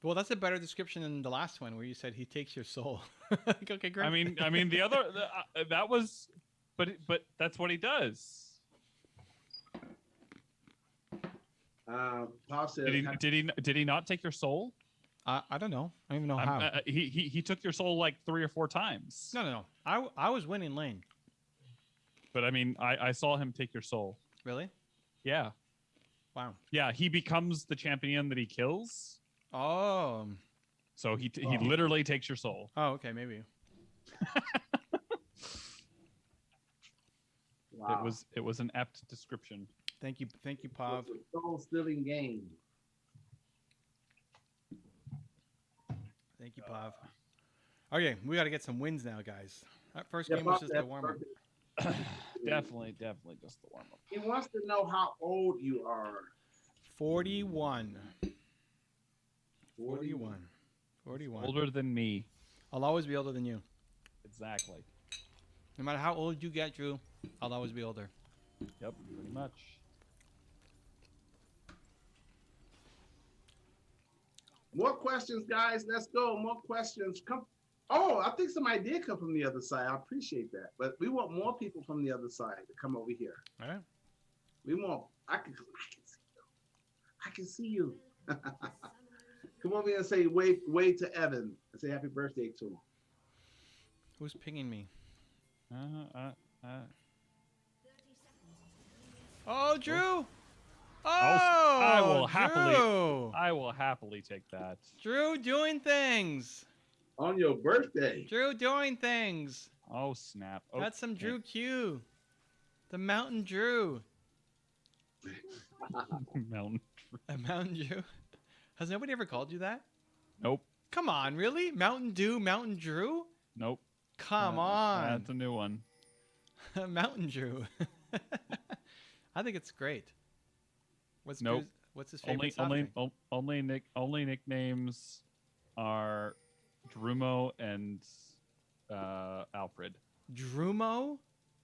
Well, that's a better description than the last one where you said he takes your soul. Okay, great. I mean, the other that was, but that's what he does. Pop says, Did he not take your soul? I don't know. I don't even know how. He took your soul like 3 or 4 times. No. I was winning lane. But I mean, I saw him take your soul. Really? Yeah. Wow. Yeah, he becomes the champion that he kills. Oh. So he literally takes your soul. Oh, okay, maybe. wow. It was an apt description. Thank you, Pav. It's a soul-stealing game. Thank you, Pav. Okay, we got to get some wins now, guys. That first game was just a warm-up. Definitely just the warm up. He wants to know how old you are. 41. 41. Older than me. I'll always be older than you. Exactly. No matter how old you get, Drew, I'll always be older. Yep, pretty much. More questions, guys. Let's go. More questions. Come. Oh, I think somebody did come from the other side. I appreciate that. But we want more people from the other side to come over here. All right. We want. I can see you. I can see you. Come over here and say wave to Evan and say happy birthday to him. Who's pinging me? Oh, Drew! Oh, I will Drew! I will happily take that. Drew doing things. On your birthday. Drew doing things. Oh snap! Oh, That's some Drew Q. The Mountain Drew. Mountain. A Mountain Drew. Has nobody ever called you that? Nope. Come on, really? Mountain Dew, Mountain Drew? Nope. Come on. That's a new one. Mountain Drew. I think it's great. What's Nope. What's his favorite soft drink? Only nicknames are Drumo and Alfred. Drumo?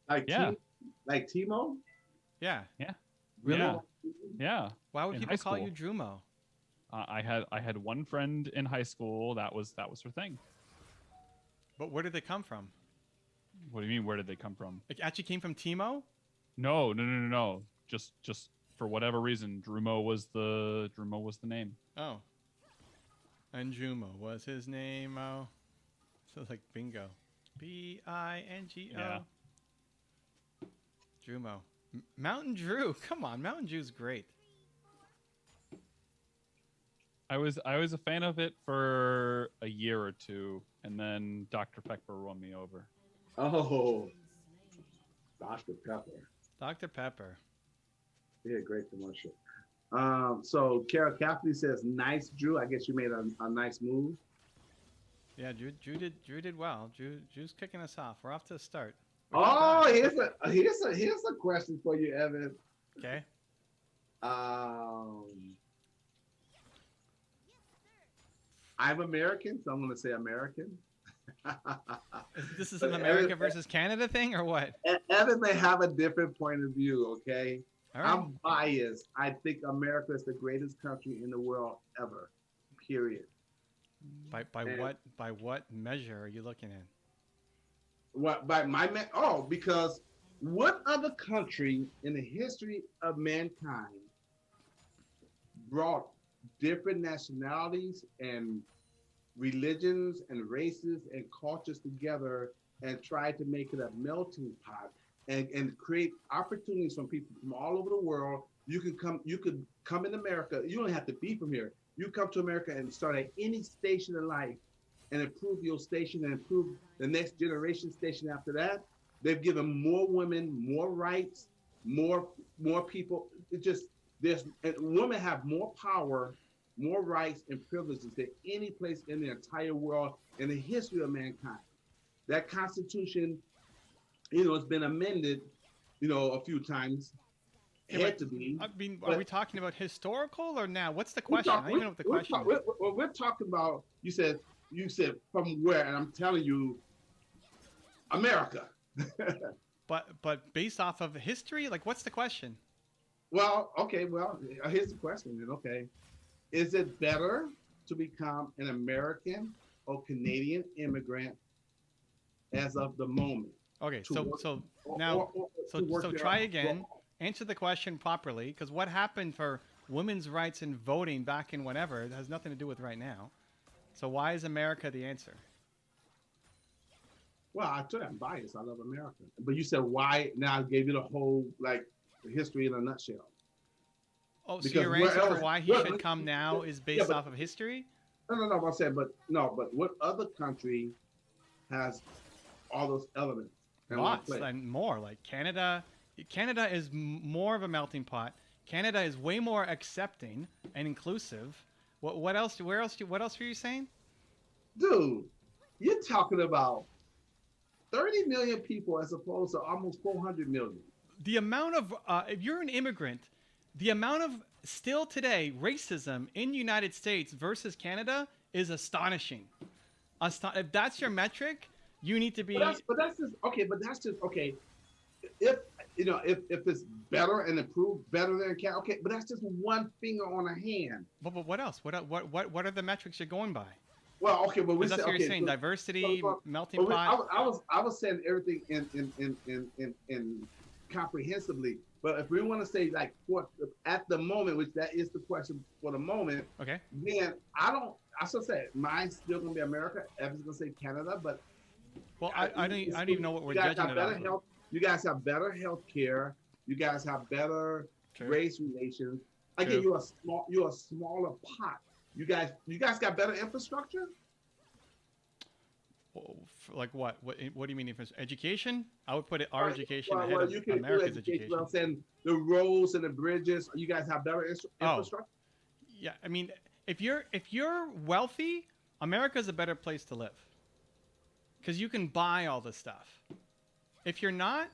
Like Yeah. Like Teemo? Yeah. Yeah. Really? Yeah. Yeah. Why would In people high call you school. Drumo? I had one friend in high school that was her thing. But where did they come from? What do you mean? Where did they come from? It actually came from Teemo? No. Just for whatever reason, Drumo was the name. Oh. And Jumo was his name. Oh. So it's like bingo. B-I-N-G-O. Yeah. Drumo. Mountain Drew. Come on. Mountain Drew's great. I was a fan of it for a year or two, and then Dr. Pepper won me over. Oh. Dr. Pepper. Dr. Pepper. Yeah, great commercial. So Kara Caffrey says, nice, Drew. I guess you made a nice move. Yeah, Drew did well. Drew's kicking us off. We're off to a start. Oh, here's a question for you, Evan. Okay. I'm American, so I'm going to say American. This is an America versus Canada thing, or what? Evan may have a different point of view, okay? All right. I'm biased. I think America is the greatest country in the world ever, period. By what measure are you looking at? What because what other country in the history of mankind brought different nationalities and religions and races and cultures together and tried to make it a melting pot and create opportunities from people from all over the world. You could come in America. You don't have to be from here. You come to America and start at any station in life and improve your station and improve the next generation station after that. They've given more women more rights, more people. It just women have more power, more rights and privileges than any place in the entire world in the history of mankind. That Constitution, it's been amended, a few times. It had to be. I mean, are we talking about historical or now? What's the question? I don't even know what the question is. We're talking about. You said from where, and I'm telling you, America. But based off of history, like, what's the question? Well, okay. Well, here's the question. Then, okay, is it better to become an American or Canadian immigrant as of the moment? Okay, so try again. Answer the question properly, because what happened for women's rights and voting back in whenever it has nothing to do with right now. So why is America the answer? Well, I told you I'm biased. I love America. But you said why? Now I gave you the whole history in a nutshell. Oh, so your answer for why he should come now is based off of history? No. I said, but what other country has all those elements? Lots and more. Like Canada. Canada is more of a melting pot. Canada is way more accepting and inclusive. What else? What else were you saying? Dude, you're talking about 30 million people as opposed to almost 400 million. The amount of, if you're an immigrant, the amount of still today racism in the United States versus Canada is astonishing. If that's your metric, you need to be. But that's just okay. If it's better and improved better than Canada, okay, but that's just one finger on a hand. But what else? What are the metrics you're going by? Well, okay, but that's what you're saying. Diversity, melting pot. I was saying everything in comprehensively. But if we want to say at the moment, which that is the question for the moment, okay, then I still say mine's still gonna be America. Evan's gonna say Canada, but I don't even know what we're judging it off. You guys have better health care. You guys have better race relations. Again, you're a smaller pot. You guys got better infrastructure? Like what? What do you mean education? I would put our education ahead of you can America's education. I'm saying the roads and the bridges. You guys have better infrastructure? Yeah, I mean, if you're wealthy, America's a better place to live. Because you can buy all this stuff. If you're not,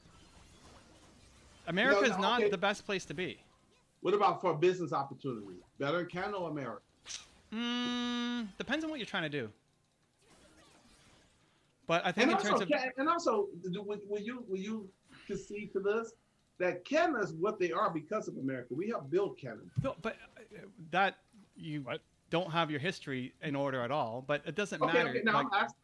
America is not the best place to be. What about for business opportunities? Better in Canada or America? Depends on what you're trying to do. But I think will you concede to this that Canada is what they are because of America? We helped build Canada. No, but that you don't have your history in order at all. But it doesn't matter. Okay, now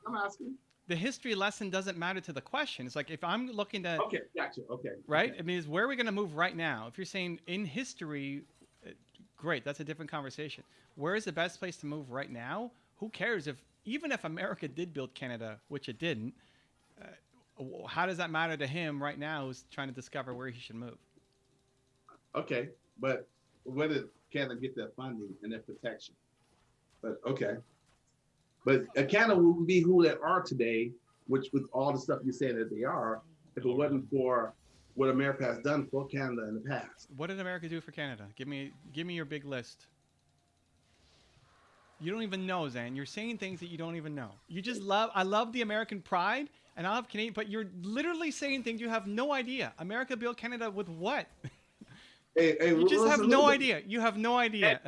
I'm asking. The history lesson doesn't matter to the question. It's like if I'm looking to... Okay, gotcha. Okay. Right? Okay. I mean, is where are we going to move right now? If you're saying in history, great, that's a different conversation. Where is the best place to move right now? Who cares? Even if America did build Canada, which it didn't, how does that matter to him right now who's trying to discover where he should move? Okay, but where did Canada get their funding and their protection? But okay. But Canada wouldn't be who they are today, which with all the stuff you're saying that they are, if it wasn't for what America has done for Canada in the past. What did America do for Canada? Give me your big list. You don't even know, Zan. You're saying things that you don't even know. I love the American pride, and I love Canadian, but you're literally saying things you have no idea. America built Canada with what? Hey, you just have no idea. You have no idea.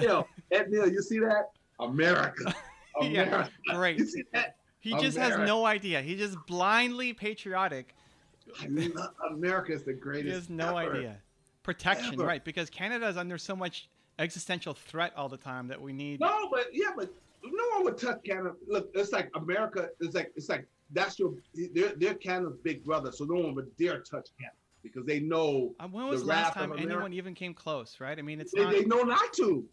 Ed Neal, you see that? America. Yeah, great. You see that? He just has no idea. He's just blindly patriotic. America is the greatest. He has no idea. Protection, right? Because Canada is under so much existential threat all the time that we need. No, but no one would touch Canada. Look, it's like America. It's like that's they're Canada's big brother, so no one would dare touch Canada because they know. When was the last time anyone even came close? Right? I mean, they know not to.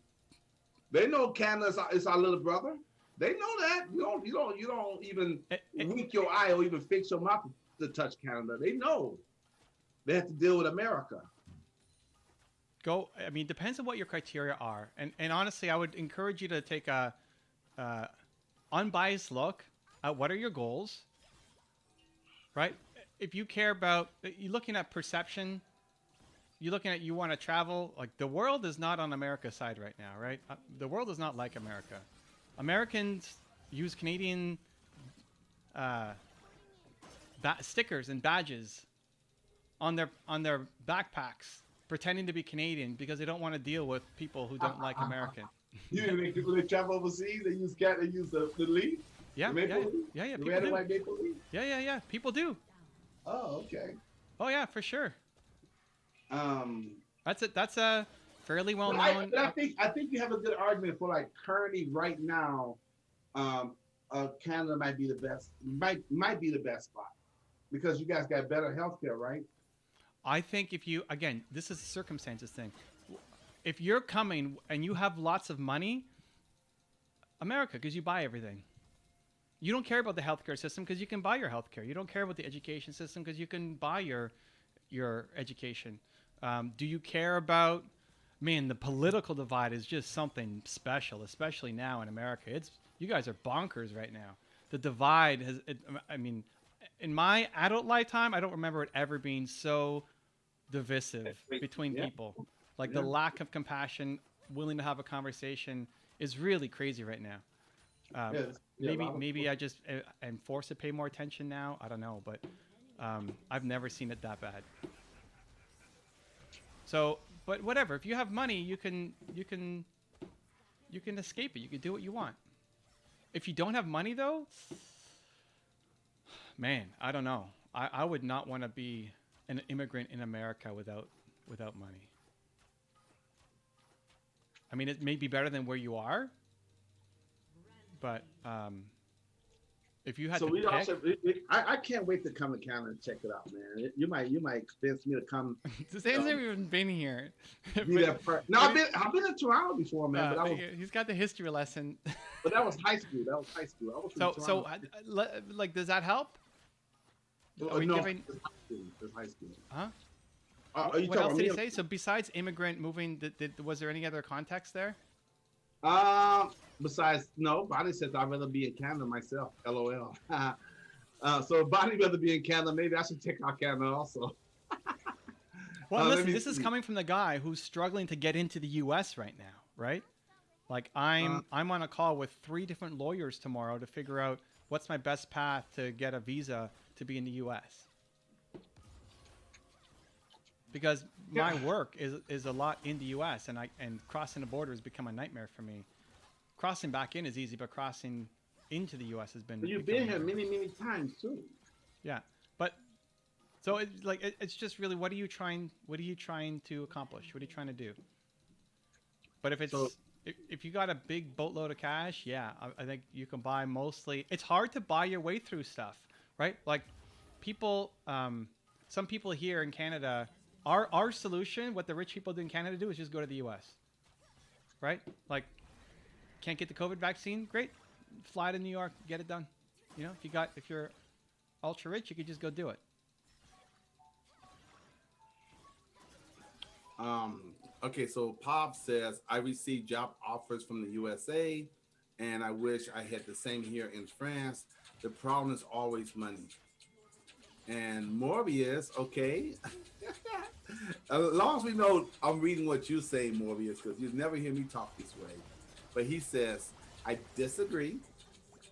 They know Canada is our little brother. They know that. You don't even wink your eye or even fix your mouth to touch Canada. They know. They have to deal with America. I mean, depends on what your criteria are. And honestly, I would encourage you to take a unbiased look at what are your goals, right? If you care about, you're looking at perception, you're looking at, you want to travel, like the world is not on America's side right now, right? The world is not like America. Americans use Canadian stickers and badges on their backpacks, pretending to be Canadian because they don't want to deal with people who don't like American. You mean when they travel overseas, they use the leaf? Yeah, the maple leaf? yeah. The People red and do. white maple leaf? Yeah. People do. Oh, okay. Oh yeah, for sure. Um, That's a fairly well but known. I think you have a good argument for like currently right now, Canada might be the best. Might be the best spot because you guys got better healthcare, right? I think if you, again, this is a circumstances thing. If you're coming and you have lots of money, America, because you buy everything. You don't care about the healthcare system because you can buy your healthcare. You don't care about the education system because you can buy your education. Do you care about, man, the political divide is just something special, especially now in America. You guys are bonkers right now. The divide I mean, in my adult lifetime, I don't remember it ever being so divisive between people. Like the lack of compassion, willing to have a conversation is really crazy right now. Maybe I just am forced to pay more attention now. I don't know, but I've never seen it that bad. So, but whatever. If you have money, you can escape it. You can do what you want. If you don't have money, though, man, I don't know. I would not want to be an immigrant in America without money. I mean, it may be better than where you are, but if you had to pick, I can't wait to come to Canada and check it out, man. You might convince me to come. Sam's never even been here. I've been in Toronto before, man. But he's got the history lesson. But that was high school. I was from Toronto. Like, does that help? No, it's high school. Huh? What else did he say? So besides immigrant moving, was there any other context there? Besides, no, Bonnie says I'd rather be in Canada myself. LOL. So Bonnie rather be in Canada. Maybe I should check out Canada also. Well, listen, this is coming from the guy who's struggling to get into the U.S. right now, right? Like I'm on a call with 3 different lawyers tomorrow to figure out what's my best path to get a visa to be in the U.S. Because my work is a lot in the U.S. and crossing the border has become a nightmare for me. Crossing back in is easy, but crossing into the U.S. has been. But you've been here many times too. Yeah, but so it's just really what are you trying to accomplish? What are you trying to do? But if you got a big boatload of cash, yeah, I think you can buy mostly. It's hard to buy your way through stuff, right? Like people, some people here in Canada. Our solution, what the rich people in Canada do, is just go to the U.S. Right? Like, can't get the COVID vaccine? Great, fly to New York, get it done. You know, if you're ultra rich, you could just go do it. Okay, so Pop says I received job offers from the USA, and I wish I had the same here in France. The problem is always money. And Morbius, okay. As long as we know I'm reading what you say, Morbius, because you never hear me talk this way. But he says, I disagree.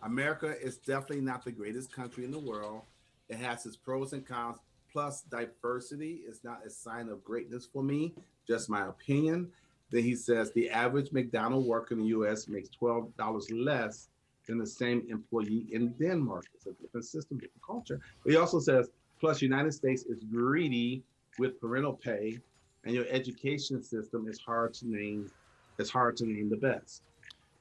America is definitely not the greatest country in the world. It has its pros and cons. Plus, diversity is not a sign of greatness for me. Just my opinion. Then he says, the average McDonald's worker in the U.S. makes $12 less than the same employee in Denmark. It's a different system, different culture. But he also says, plus United States is greedy with parental pay, and your education system is hard to name. It's hard to name the best.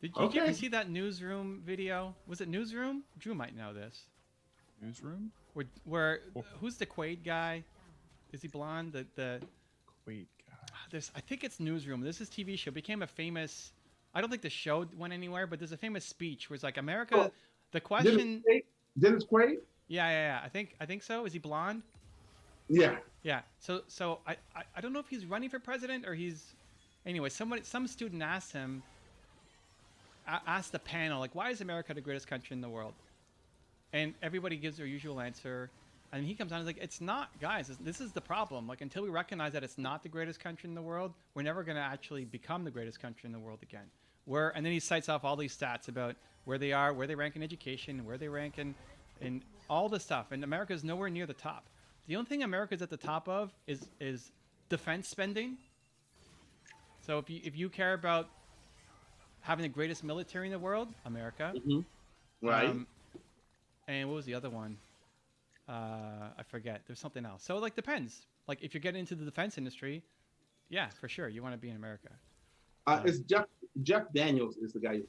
Did you ever see that Newsroom video? Was it Newsroom? Drew might know this. Newsroom? Where who's the Quaid guy? Is he blonde? The Quaid guy. I think it's Newsroom. This is TV show. Became a famous I don't think the show went anywhere, but there's a famous speech where it's like America. Oh, The question. Dennis Quaid? Yeah. I think so. Is he blonde? Yeah. Yeah. So I don't know if he's running for president or he's. Anyway, some student asked him. Asked the panel like, why is America the greatest country in the world? And everybody gives their usual answer. And he comes on and is like, it's not, guys. This is the problem. Like, until we recognize that it's not the greatest country in the world, we're never going to actually become the greatest country in the world again. And then he cites off all these stats about where they are, where they rank in education, where they rank in all the stuff. And America is nowhere near the top. The only thing America's at the top of is defense spending. So if you care about having the greatest military in the world, America. Mm-hmm. Right. And what was the other one? I forget. There's something else. So like depends. Like if you're getting into the defense industry, yeah, for sure, you want to be in America. It's Jeff Daniels is the guy.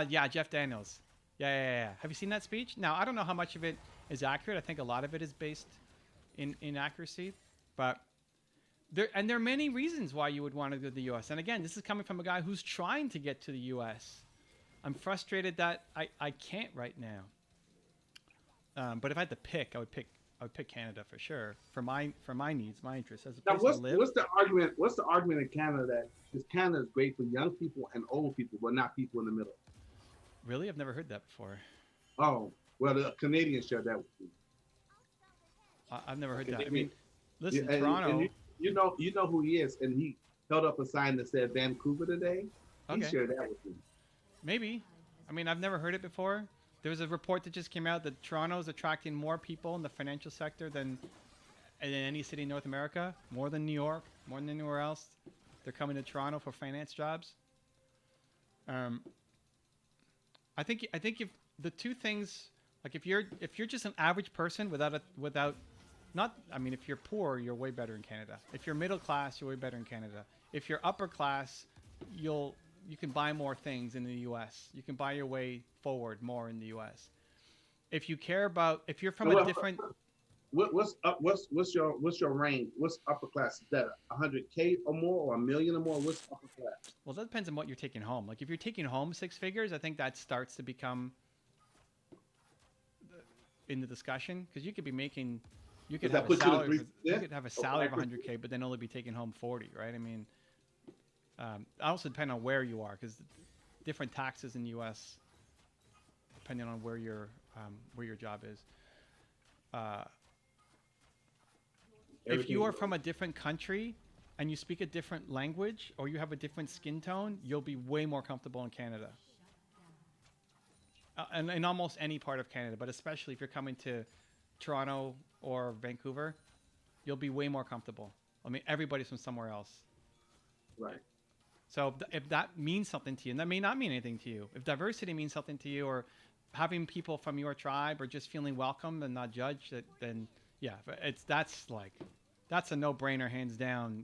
Yeah, Jeff Daniels. Yeah. Have you seen that speech? Now I don't know how much of it is accurate. I think a lot of it is based in accuracy, but there are many reasons why you would want to go to the U.S. And again, this is coming from a guy who's trying to get to the U.S. I'm frustrated that I can't right now. But if I had to pick, I would pick Canada for sure for my needs, my interests as a place to live. What's the argument? What's the argument in Canada that Canada is great for young people and old people, but not people in the middle? Really, I've never heard that before. Oh, well, the Canadians share that with me. I've never heard that. I mean, listen, and, Toronto. And you know who he is, and he held up a sign that said Vancouver today. He shared that with me. Maybe. I mean, I've never heard it before. There was a report that just came out that Toronto is attracting more people in the financial sector than any city in North America, more than New York, more than anywhere else. They're coming to Toronto for finance jobs. I think if the two things, like if you're just an average person if you're poor, you're way better in Canada. If you're middle class, you're way better in Canada. If you're upper class, you can buy more things in the U.S. You can buy your way forward more in the U.S. If you're from a different, what's your range? What's upper class? Is that 100K or more, or $1 million or more? What's upper class? Well, that depends on what you're taking home. Like if you're taking home six figures, I think that starts to become in the discussion because you could be making, you could have a salary of 100K, but then only be taking home 40, right? I mean. Also depend on where you are because different taxes in the U.S. depending on where your job is. If you are from a different country and you speak a different language or you have a different skin tone, you'll be way more comfortable in Canada. And in almost any part of Canada, but especially if you're coming to Toronto or Vancouver, you'll be way more comfortable. I mean, everybody's from somewhere else. Right. So if that means something to you, and that may not mean anything to you, if diversity means something to you, or having people from your tribe, or just feeling welcome and not judged, then yeah, that's a no-brainer, hands down,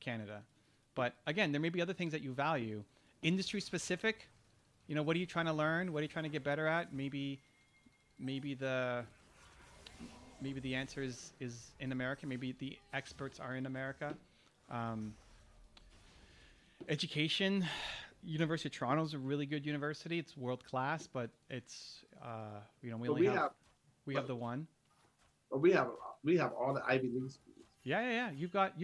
Canada. But again, there may be other things that you value, industry specific. You know, what are you trying to learn? What are you trying to get better at? Maybe the answer is in America. Maybe the experts are in America. Education, University of Toronto is a really good university. It's world class, but it's we have the one. We have all the Ivy League schools. Yeah. You've got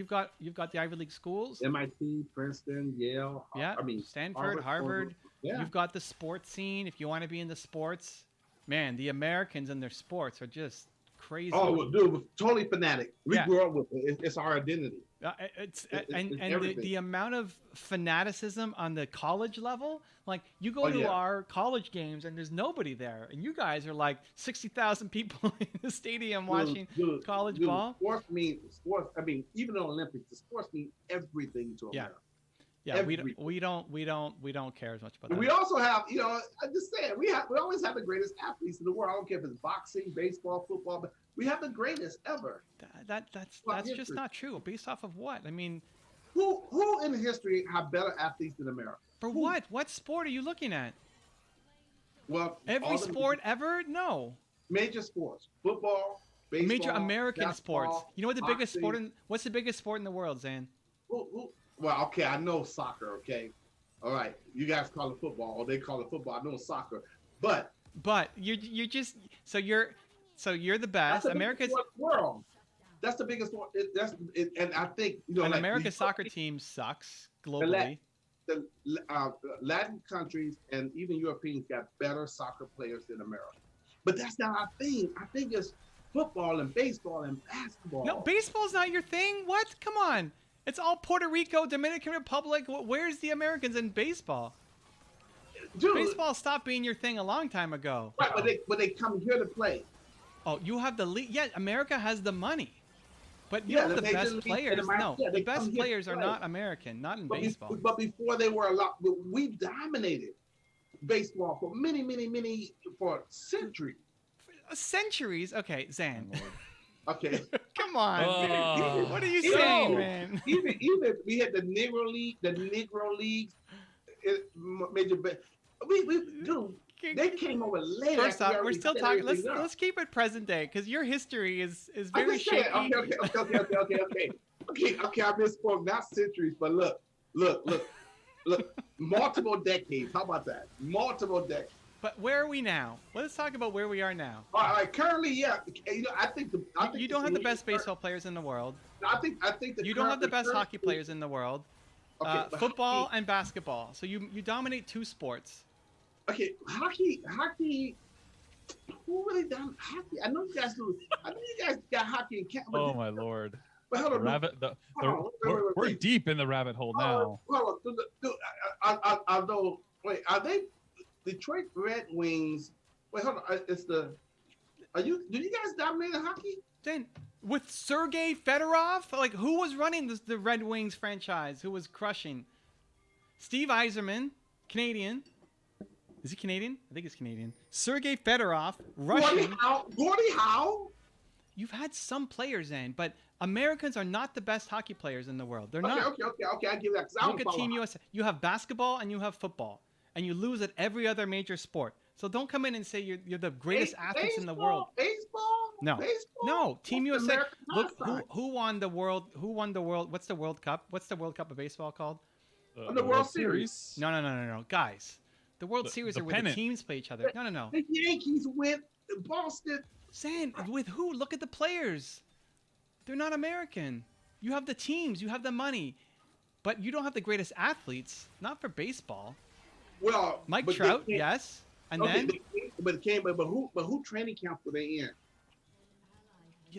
the Ivy League schools. MIT, Princeton, Yale. Yeah. Stanford, Harvard. Yeah. You've got the sports scene. If you want to be in the sports, man, the Americans and their sports are just crazy. Oh, dude, we're totally fanatic. We grew up with it. It's our identity. The amount of fanaticism on the college level, like you go to our college games and there's nobody there, and you guys are like 60,000 people in the stadium watching college ball. Sports. I mean, even the Olympics, the sports mean everything to America. Yeah, we don't care as much about that. We also have, I'm just saying, we always have the greatest athletes in the world. I don't care if it's boxing, baseball, football, but we have the greatest ever. That's just not true. Based off of what? I mean, who in history have better athletes than America? For what? What sport are you looking at? Well, every sport ever? No. Major sports, football, baseball, major American basketball, sports. You know what the boxing. biggest sport? What's the biggest sport in the world, Zan? Well, okay, I know soccer. Okay, All right, you guys call it football, or they call it football. I know it's soccer, but you're just you're the that's best. the America's biggest one in the world. That's the biggest one. And I think and like America's soccer team sucks the globally. Latin countries and even Europeans got better soccer players than America. But that's not our thing. I think it's football and baseball and basketball. No, baseball's not your thing. What? Come on. It's all Puerto Rico, Dominican Republic. Where's the Americans in baseball? Dude, Baseball stopped being your thing a long time ago. right, but they come here to play. Oh, you have the league. Yeah, America has the money. But you Yeah, know the the Major best League players. and No, yeah, the they come best here to players are play. not American, not in baseball. But before they were a lot, we dominated baseball for many for centuries. Centuries. Okay, Zan. Okay. Come on. Oh. What are you No. saying, man? even we had the Negro League, leagues, major. Dude, they came over later. First after off, we we're already still set talking. Let's everything up. let's keep it present day because your history is I'm very just saying, shaky. okay. I misspoke, not centuries, but look, multiple decades. How about that? Multiple decades. But where are we now? Let's talk about where we are now. All right, currently, yeah. I think You don't have the best baseball players in the world. I think You don't have the best hockey players in the world. Okay, but Football hockey- and basketball. So you dominate two sports. Okay, hockey. Who really done hockey? I know you guys do. I know you guys got hockey in Canada. Oh my lord. But hold on, We're deep in the rabbit hole now. Hold on. Although, wait, are they Detroit Red Wings? Wait, hold on. Do you guys dominate in hockey? Then with Sergei Fedorov, like who was running the Red Wings franchise? Who was crushing? Steve Yzerman, Canadian. Is he Canadian? I think he's Canadian. Sergei Fedorov, Russian. Gordie Howe? You've had some players in, but Americans are not the best hockey players in the world. They're not. Okay. I give that. 'Cause I Look don't at follow Team hockey. USA. You have basketball and you have football, and you lose at every other major sport. So don't come in and say you're the greatest athletes in the world. Baseball? No, Baseball? no. Team What's USA. American Look pastime? who won the world. Who won the world? What's the World Cup? What's the World Cup of baseball called? The World Series. No, guys. The World Series the are where pennant. the teams play each other. No. The Yankees went Boston. San, with who? Look at the players. They're not American. You have the teams. You have the money. But you don't have the greatest athletes. Not for baseball. Well, Mike but Trout, they came- yes. And okay, then but who training camps were they in?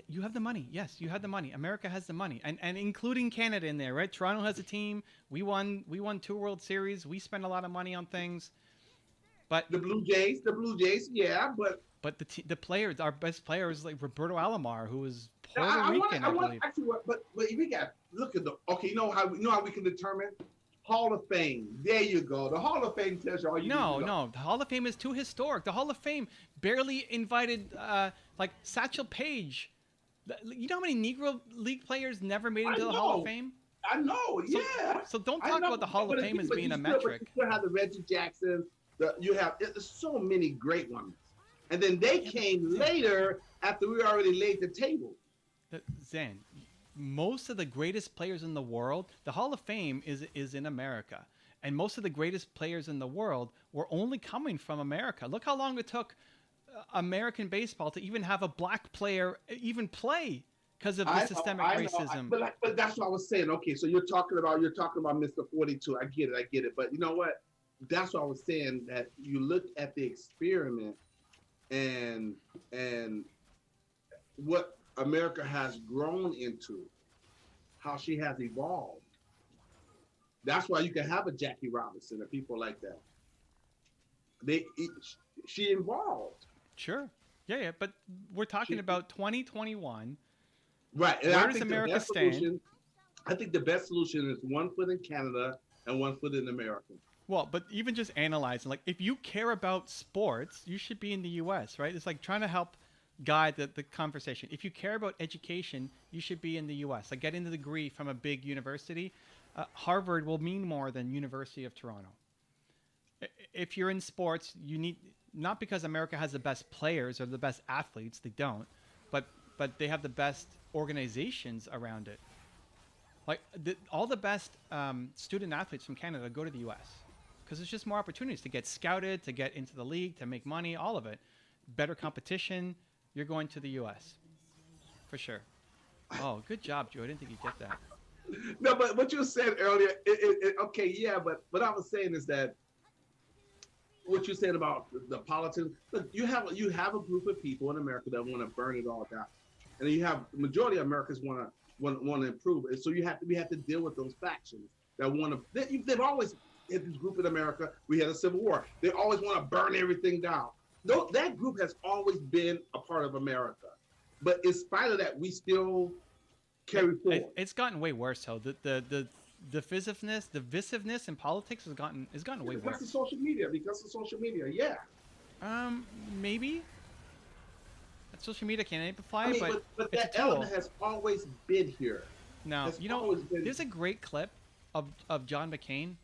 you have the money. Yes, you have the money. America has the money, and including Canada in there, right? Toronto has a team. We won 2 World Series. We spend a lot of money on things, but The Blue Jays, yeah, but the players, our best players, like Roberto Alomar, who is Puerto I Rican, I want believe. actually, but we got look at the okay. You know how we can determine Hall of Fame. There you go. The Hall of Fame tells you all you need to know. No, the Hall of Fame is too historic. The Hall of Fame barely invited like Satchel Paige. You know how many Negro League players never made it into the Hall of Fame? I know, yeah. So don't I talk know, about the Hall of but Fame as but being you a still- metric. But you still have the Reggie Jackson. There's so many great ones, and then they came later after we already laid the table. Zan, most of the greatest players in the world, the Hall of Fame is in America. And most of the greatest players in the world were only coming from America. Look how long it took American baseball to even have a black player even play because of the systemic racism. But that's what I was saying. Okay, so you're talking about Mr. 42. I get it. But you know what? That's what I was saying. That you look at the experiment and what America has grown into, how she has evolved. That's why you can have a Jackie Robinson and people like that. She evolved. Sure. Yeah. But we're talking about 2021. Right. And Where I does think the America best stand? solution- I think the best solution is 1 foot in Canada and 1 foot in America. Well, but even just analyzing, like if you care about sports, you should be in the U.S., right? It's like trying to help guide the conversation. If you care about education, you should be in the U.S. Like getting a degree from a big university. Harvard will mean more than University of Toronto. If you're in sports, you need, not because America has the best players or the best athletes, they don't, but they have the best organizations around it. Like all the best student athletes from Canada go to the U.S. because there's just more opportunities to get scouted, to get into the league, to make money, all of it. Better competition. You're going to the U.S. for sure. Oh, good job, Joe. I didn't think you'd get that. No, but what you said earlier, okay, yeah, but what I was saying is that what you said about the politics. Look, you have a group of people in America that want to burn it all down, and then you have the majority of Americans want to improve it. So we have to deal with those factions that want to. They've always had this group in America. We had a civil war. They always want to burn everything down. That group has always been a part of America, but in spite of that, we still carry forward. It's gotten way worse, though. The divisiveness in politics has gotten way worse. Because of social media, yeah. Maybe. Social media can amplify, I mean, but it's that a tool. element has always been here. Now, It's always been- there's a great clip of John McCain.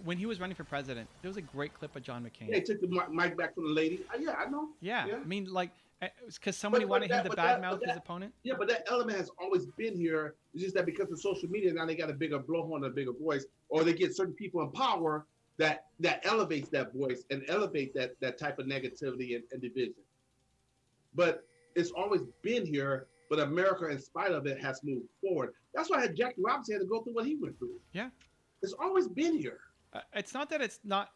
When he was running for president, there was a great clip of John McCain. Yeah, he took the mic back from the lady. Yeah, I know. Yeah. Yeah. I mean, like, because somebody But wanted him to but badmouth that- his opponent. Yeah, but that element has always been here. It's just that because of social media, now they got a bigger blowhorn, a bigger voice, or they get certain people in power that elevates that voice and elevate that type of negativity and division. But it's always been here. But America, in spite of it, has moved forward. That's why Jackie Robinson had to go through what he went through. Yeah. It's always been here. It's not that it's not.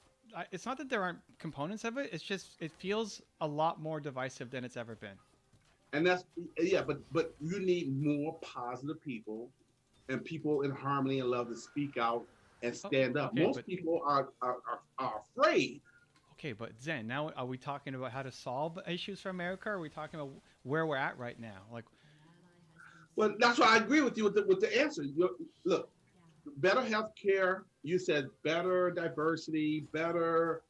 It's not that there aren't components of it. It's just it feels a lot more divisive than it's ever been. And that's but you need more positive people and people in harmony and love to speak out and stand up. okay, Most people are afraid. Okay, but Zen, now are we talking about how to solve issues for America? Or are we talking about where we're at right now? Like, Well, that's why I agree with you with the answer. Look, better health care. You said better diversity, better.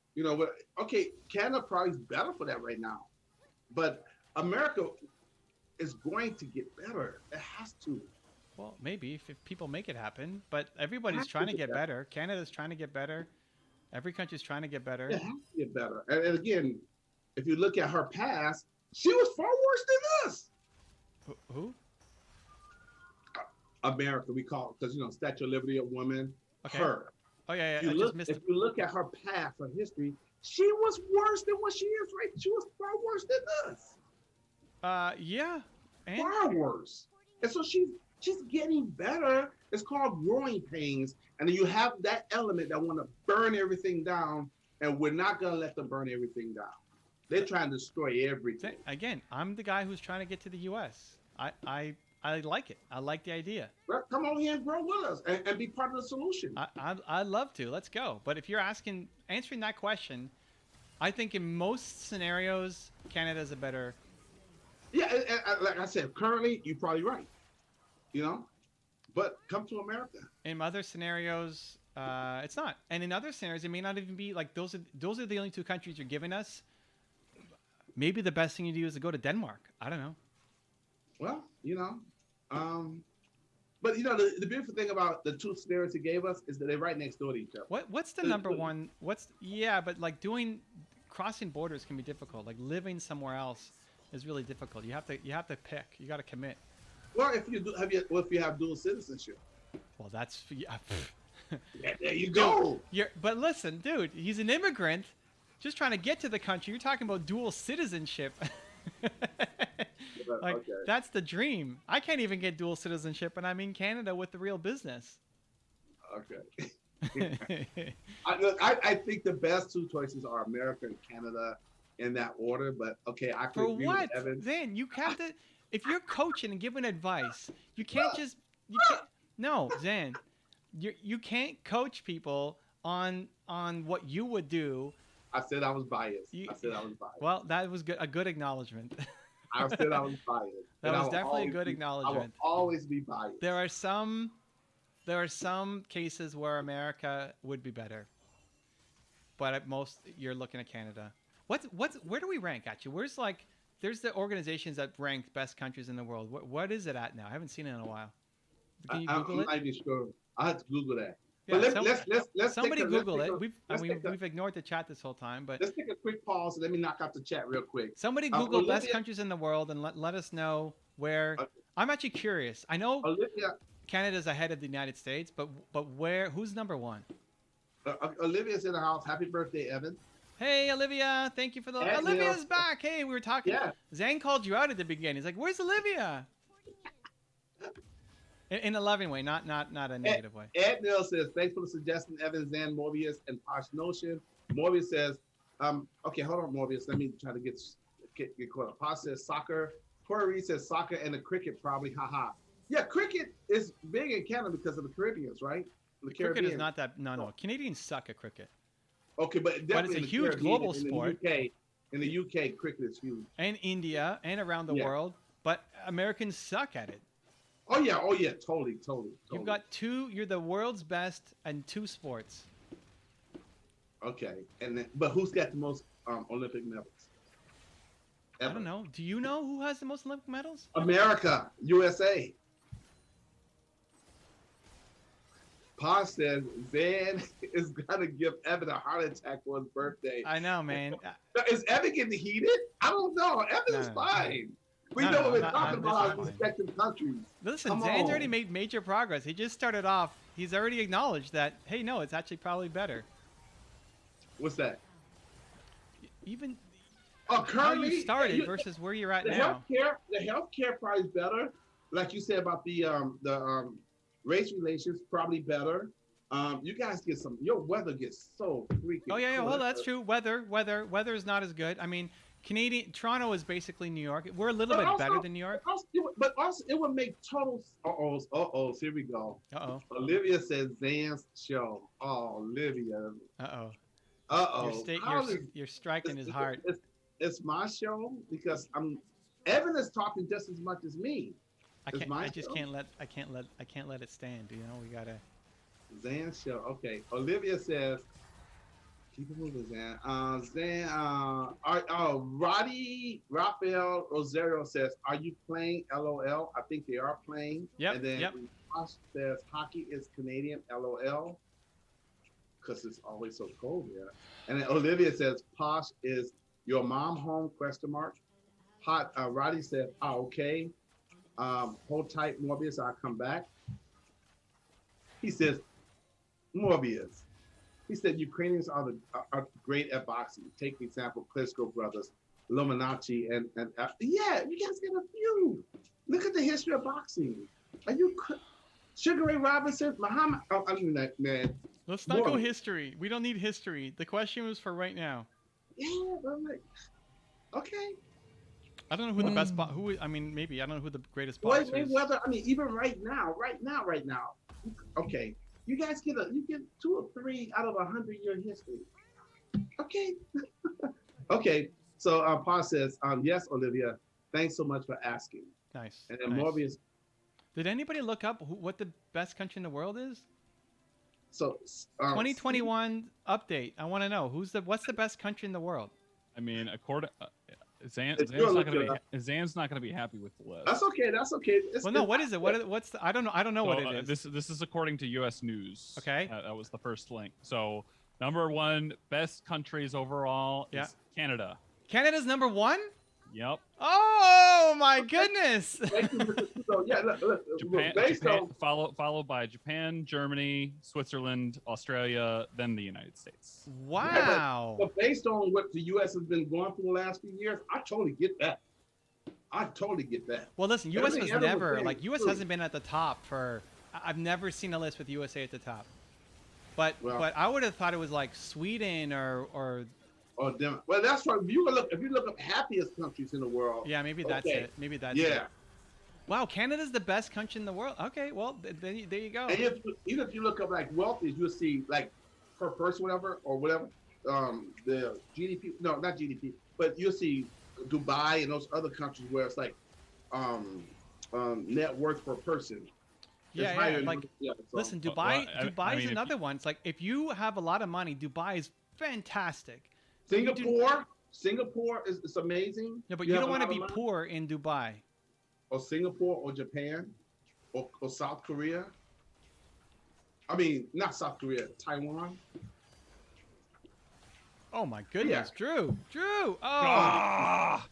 Okay, Canada probably is better for that right now, but America is going to get better. It has to. well, maybe if people make it happen, but everybody's trying to get better. Canada's trying to get better. Every country's trying to get better. It has to get better. And again, if you look at her past, she was far worse than us. Who? America, we call it, because Statue of Liberty, a woman, Okay. her. Oh yeah, If I you just look, missed if it. you look at her past, her history, she was worse than what she is right. She was far worse than us. Yeah. And Far worse. And so she's getting better. It's called growing pains. And then you have that element that want to burn everything down, and we're not going to let them burn everything down. They're trying to destroy everything. again, I'm the guy who's trying to get to the U.S. I like it. I like the idea. Well, come on here and grow with us and be part of the solution. I'd love to. Let's go. But if you're answering that question, I think in most scenarios, Canada's a better. Yeah, and like I said, currently, you're probably right. But come to America. In other scenarios, it's not. And in other scenarios, it may not even be like those are the only two countries you're giving us. Maybe the best thing you do is to go to Denmark. I don't know. Well, but the beautiful thing about the two scenarios he gave us is that they're right next door to each other. What's the number one? But like crossing borders can be difficult. Like living somewhere else is really difficult. You have to pick. You got to commit. Well, if you have dual citizenship. Well, that's yeah. Yeah, there you go. But listen, dude, he's an immigrant, just trying to get to the country. You're talking about dual citizenship. Like Okay. that's the dream. I can't even get dual citizenship, and I'm in Canada with the real business. Okay. I think the best two choices are America and Canada in that order. But okay, I For could agree what? with Evan. Then you have to. If you're coaching and giving advice, you can't just. No, Zan, you can't coach people on what you would do. I said I was biased. I said I was biased. Well, that was good. A good acknowledgement. I said I was biased. That And I was will definitely a always good be- acknowledgement. I will always be biased. There are some cases where America would be better, but at most you're looking at Canada. Where do we rank actually? There's the organizations that rank best countries in the world. What is it at now? I haven't seen it in a while. Can you Google I'm it? not even sure. I have to Google that. Yeah, But let's somebody take a, Google let's it. take a- We've ignored the chat this whole time, but Let's take a quick pause and let me knock out the chat real quick. somebody Google best Olivia- countries in the world and let us know where. Okay. I'm actually curious. I know Olivia, Canada's ahead of the United States, but who's number one? Olivia's in the house. Happy birthday, Evan. Hey, Olivia. Thank you for the. And Olivia's Neil. back. Hey, we were talking. Yeah. Zane called you out at the beginning. He's like, "Where's Olivia?" In a loving way, not a negative way. Ed Neal says, thanks for the suggestion, Evan, Zan, Morbius, and Posh Notion. Morbius says, okay, hold on, Morbius. Let me try to get caught up. Posh says soccer. Corey Reed says soccer and the cricket probably, haha. Yeah, cricket is big in Canada because of the Caribbeans, right? The Cricket is not that. No. Canadians suck at cricket. Okay, but definitely it's a huge global sport. In the UK, cricket is huge. And India and around the world, but Americans suck at it. Oh yeah, totally. You've got you're the world's best in two sports. Okay, but who's got the most Olympic medals? I don't know. Do you know who has the most Olympic medals? America, USA. Pa says Van is gonna give Evan a heart attack for his birthday. I know, man. Is Evan getting heated? I don't know. Evan is fine. We know what we're talking about our respective countries. Listen, Zan's already made major progress. He just started off. He's already acknowledged that, hey, no, it's actually probably better. What's that? Even currently, how you started versus where you're at now. The healthcare probably is better. Like you said about the race relations, probably better. You guys get your weather gets so freaking. Oh yeah, well that's true. Weather is not as good. I mean, Toronto is basically New York. We're a little bit better than New York. But also, it would make total. Here we go. Olivia says Zan's show. Oh, Olivia. You're striking his heart. It's my show because Evan is talking just as much as me. I can't let it stand. You know, we gotta. Zan's show. Okay. Olivia says. Keep it moving, Zan. Roddy Rafael Rosario says, "Are you playing?" LOL. I think they are playing. Yep. And then Posh says, "Hockey is Canadian." LOL. Because it's always so cold here. And then Olivia says, "Posh, is your mom home?" ? Roddy said, "Oh, okay. Hold tight, Morbius. I'll come back." He says, Morbius. He said Ukrainians are great at boxing. Take the example, Klitschko brothers, Lominachi, and yeah, you guys get a few. Look at the history of boxing. Are you Sugar Ray Robinson, Muhammad? I mean, man. Let's not go history. We don't need history. The question was for right now. Yeah, I'm like, okay. I don't know who the best I mean, maybe I don't know who the greatest boxer is. I mean, even right now. Okay. You guys get 2 or 3 out of 100-year history. Okay. Okay. So Pa says, yes, Olivia, thanks so much for asking. Nice. And then Morbius. Did anybody look up what the best country in the world is? So 2021 update. I want to know what's the best country in the world? I mean, according Zan's not going to be happy with the list. That's okay. What is it? What's the? I don't know what it is. This is according to U.S. News. Okay. That was the first link. So number 1 best countries overall is Canada. Canada's number 1? Yep. Oh my goodness. So yeah, look, Japan followed by Japan, Germany, Switzerland, Australia, then the United States. Wow. But based on what the U.S. has been going through the last few years, I totally get that. Well, listen, U.S. was never U.S. hasn't been at the top for. I've never seen a list with USA at the top. But I would have thought it was like Sweden or. Well, that's right. If you look up happiest countries in the world. Yeah, maybe that's it. Maybe that's it. Wow, Canada's the best country in the world. Okay, well, there you go. And even if you look up like wealthy, you'll see like per person, whatever, the GDP. No, not GDP, but you'll see Dubai and those other countries where it's like net worth per person. Listen, Dubai is another one. It's like if you have a lot of money, Dubai is fantastic. Singapore is amazing. No, but you don't want to be poor in Dubai. Or Singapore or Japan or South Korea. I mean, not South Korea, Taiwan. Oh my goodness, yeah. Drew. Oh.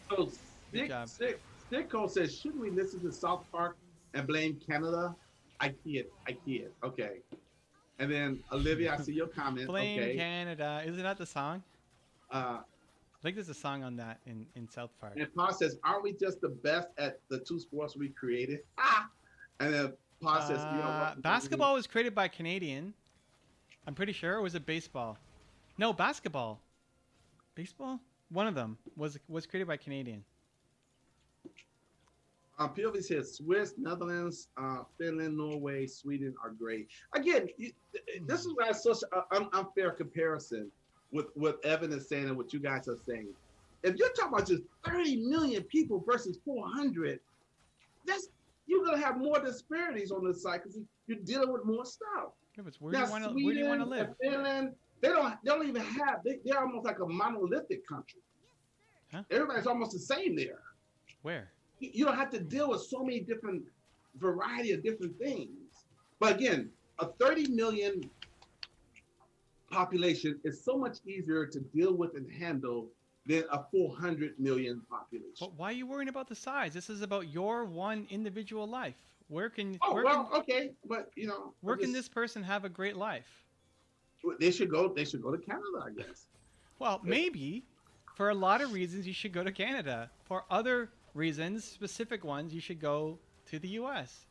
So Sticko says, shouldn't we listen to South Park and blame Canada? I kid. Okay. And then Olivia, I see your comment. Blame Okay. Canada. Isn't that the song? Uh, I think there's a song on that in South Park. and Pa says, "Aren't we just the best at the two sports we created?" Ah! And then Pa says, Basketball was created by Canadian. I'm pretty sure. Or was it baseball? No, basketball. Baseball? One of them was created by Canadian. POV says Swiss, Netherlands, Finland, Norway, Sweden are great. Again, this is why it's such an unfair comparison with what Evan is saying and what you guys are saying. If you're talking about just 30 million people versus 400, you're gonna have more disparities on this side because you're dealing with more stuff. Yeah, but where do you want to live? And Finland, they don't even have. They're almost like a monolithic country. Huh? Everybody's almost the same there. Where? You don't have to deal with so many different variety of different things. But again, a 30 million population is so much easier to deal with and handle than a 400 million population. But why are you worrying about the size? This is about your one individual life. Okay, but where can this person have a great life? They should go to Canada, I guess. Well, maybe. For a lot of reasons, you should go to Canada. For other reasons, specific ones, you should go to the U.S.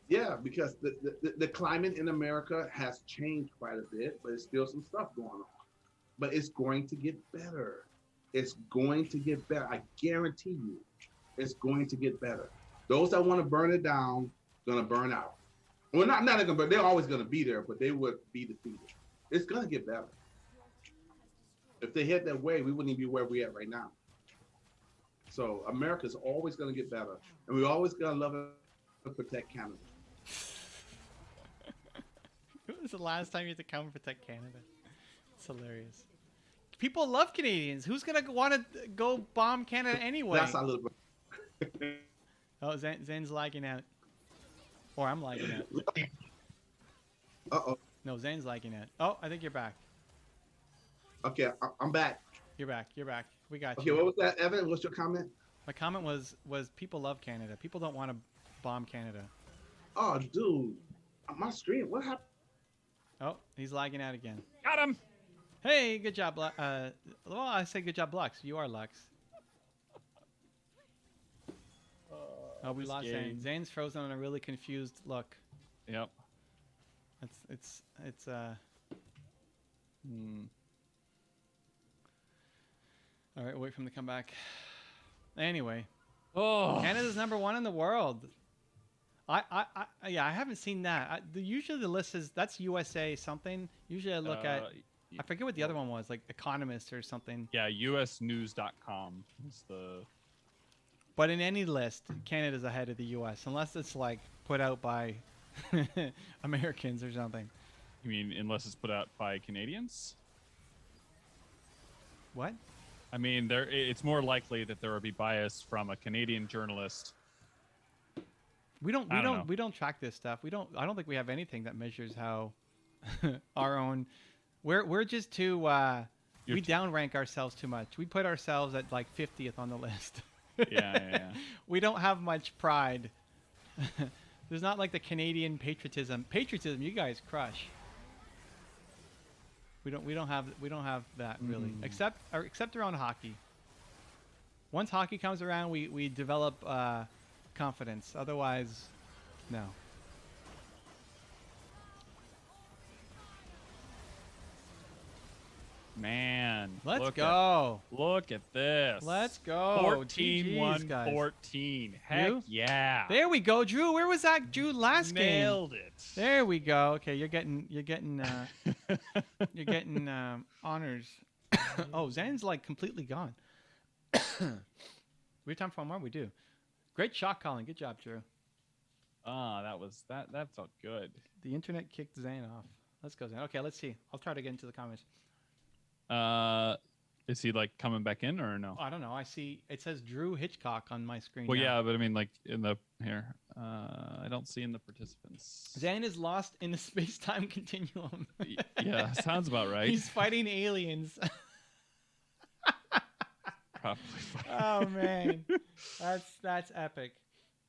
Yeah, because the climate in America has changed quite a bit, but there's still some stuff going on. But it's going to get better. It's going to get better. I guarantee you, it's going to get better. Those that want to burn it down, gonna burn out. Well, not gonna burn. They're always gonna be there, but they would be defeated. It's gonna get better. If they head that way, we wouldn't even be where we're at right now. So America's always gonna get better, and we're always gonna love and protect Canada. When was the last time you had to come and protect Canada? It's hilarious. People love Canadians. Who's gonna want to go bomb Canada anyway? That's a little bit. Oh, Zane's lagging out. Or I'm lagging out. Uh-oh. No, Zane's lagging out. Oh, I think you're back. Okay, I'm back. You're back. We got Okay, you. what was that, Evan? What's your comment? My comment was people love Canada. People don't want to bomb Canada. Oh, dude. My stream, what happened? Oh, he's lagging out again. Got him. Hey, good job, well, I say good job, Lux. You are Lux. Oh, we lost Zane. Zane's frozen on a really confused look. Yep. It's All right, wait for him to come back. Anyway, Canada's #1 in the world. I haven't seen that. Usually the list is that's USA something. Usually I look at I forget what the other one was, like Economist or something. Yeah, usnews.com is the. But in any list, Canada's ahead of the U.S. unless it's like put out by Americans or something. You mean unless it's put out by Canadians? What? I mean, it's more likely that there will be bias from a Canadian journalist. We don't track this stuff. I don't think we have anything that measures how our own. We're just too. We downrank ourselves too much. We put ourselves at like 50th on the list. Yeah. We don't have much pride. There's not like the Canadian patriotism. Patriotism, you guys crush. We don't have that really, except around hockey. Once hockey comes around, we develop confidence. Otherwise, no. Man, Let's go. Look at this. Let's go. 14-1-14. Heck yeah. There we go, Drew. Where was that, Drew? Last game. Nailed it. There we go. Okay, you're getting honors. Oh, Zan's like completely gone. We have time for one more. We do. Great shot calling. Good job, Drew. That felt good. The internet kicked Zan off. Let's go, Zan. Okay, let's see. I'll try to get into the comments. Is he like coming back in or no? I don't know. I see it says Drew Hitchcock on my screen. Well, now. yeah, but I mean, like in the here, I don't see in the participants. Zan is lost in the space-time continuum. Yeah, sounds about right. He's fighting aliens. Probably. Oh man, that's epic.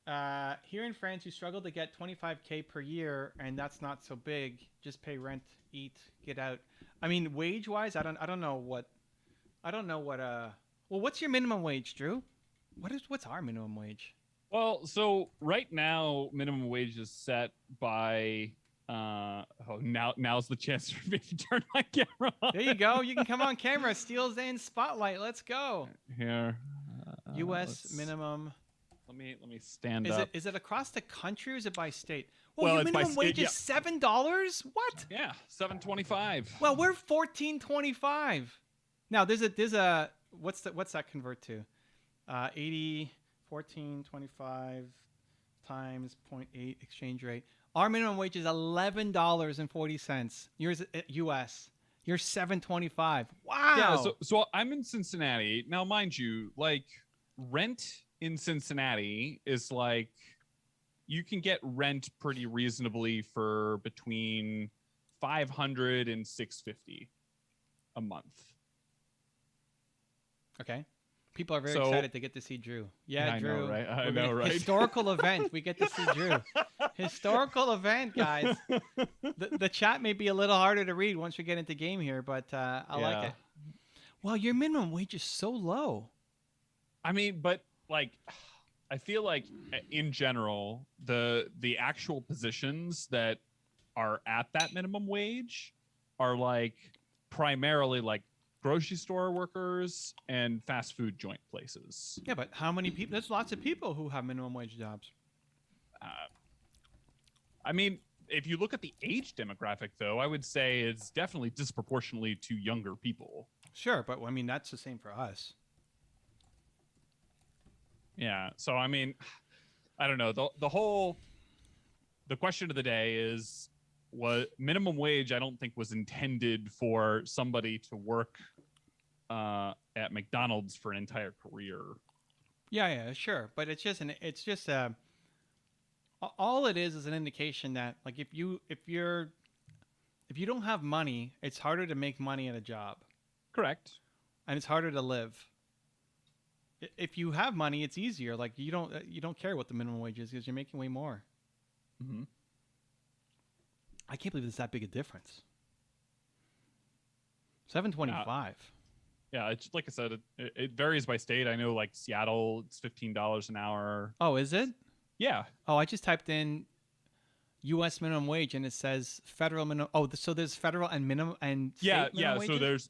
Here in France, you struggle to get 25K per year, and that's not so big. Just pay rent, eat, get out. I mean, wage-wise, I don't know what. Well, what's your minimum wage, Drew? What's our minimum wage? Well, so right now, minimum wage is set by. Now's the chance for me to turn my camera on. There you go. You can come on camera. Steele Zane's spotlight. Let's go. Here. U.S. minimum. Let me stand up. Is it across the country or is it by state? Well, Well, your it's by minimum wage state, is $7. What? Yeah, $7.25. Well, we're $14.25. Now there's a what's that convert to? 14.25 times 0.8 exchange rate. Our minimum wage is $11.40. Yours US. You're $7.25. Wow. Yeah, so I'm in Cincinnati. Now, mind you, like rent in Cincinnati is like you can get rent pretty reasonably for between $500 and $650 a month. Okay. People are very So- excited to get to see Drew. Yeah, I Drew. know, right? I We're know, gonna- right? Historical event. We get to see Drew. Historical event, guys. The chat may be a little harder to read once we get into game here, but I like Yeah. it. Well, your minimum wage is so low. I mean, but like, I feel like in general, the actual positions that are at that minimum wage are like primarily like grocery store workers and fast food joint places. Yeah, but how many people? There's lots of people who have minimum wage jobs. I mean, if you look at the age demographic, though, I would say it's definitely disproportionately to younger people. Sure, but I mean that's the same for us. Yeah. So I mean, I don't know. The question of the day is, what minimum wage? I don't think was intended for somebody to work at McDonald's for an entire career. Yeah, sure, but all it is an indication that like if you don't have money, it's harder to make money at a job, Correct. and it's harder to live. If you have money, it's easier. Like you don't care what the minimum wage is because you're making way more. Mm-hmm. I can't believe it's that big a difference. $7.25. Yeah, it's like I said, it varies by state. I know like Seattle, it's $15 an hour. Oh, is it? Yeah. Oh, I just typed in U.S. minimum wage and it says federal minimum. Oh, so there's federal and minimum and state minimum So wages?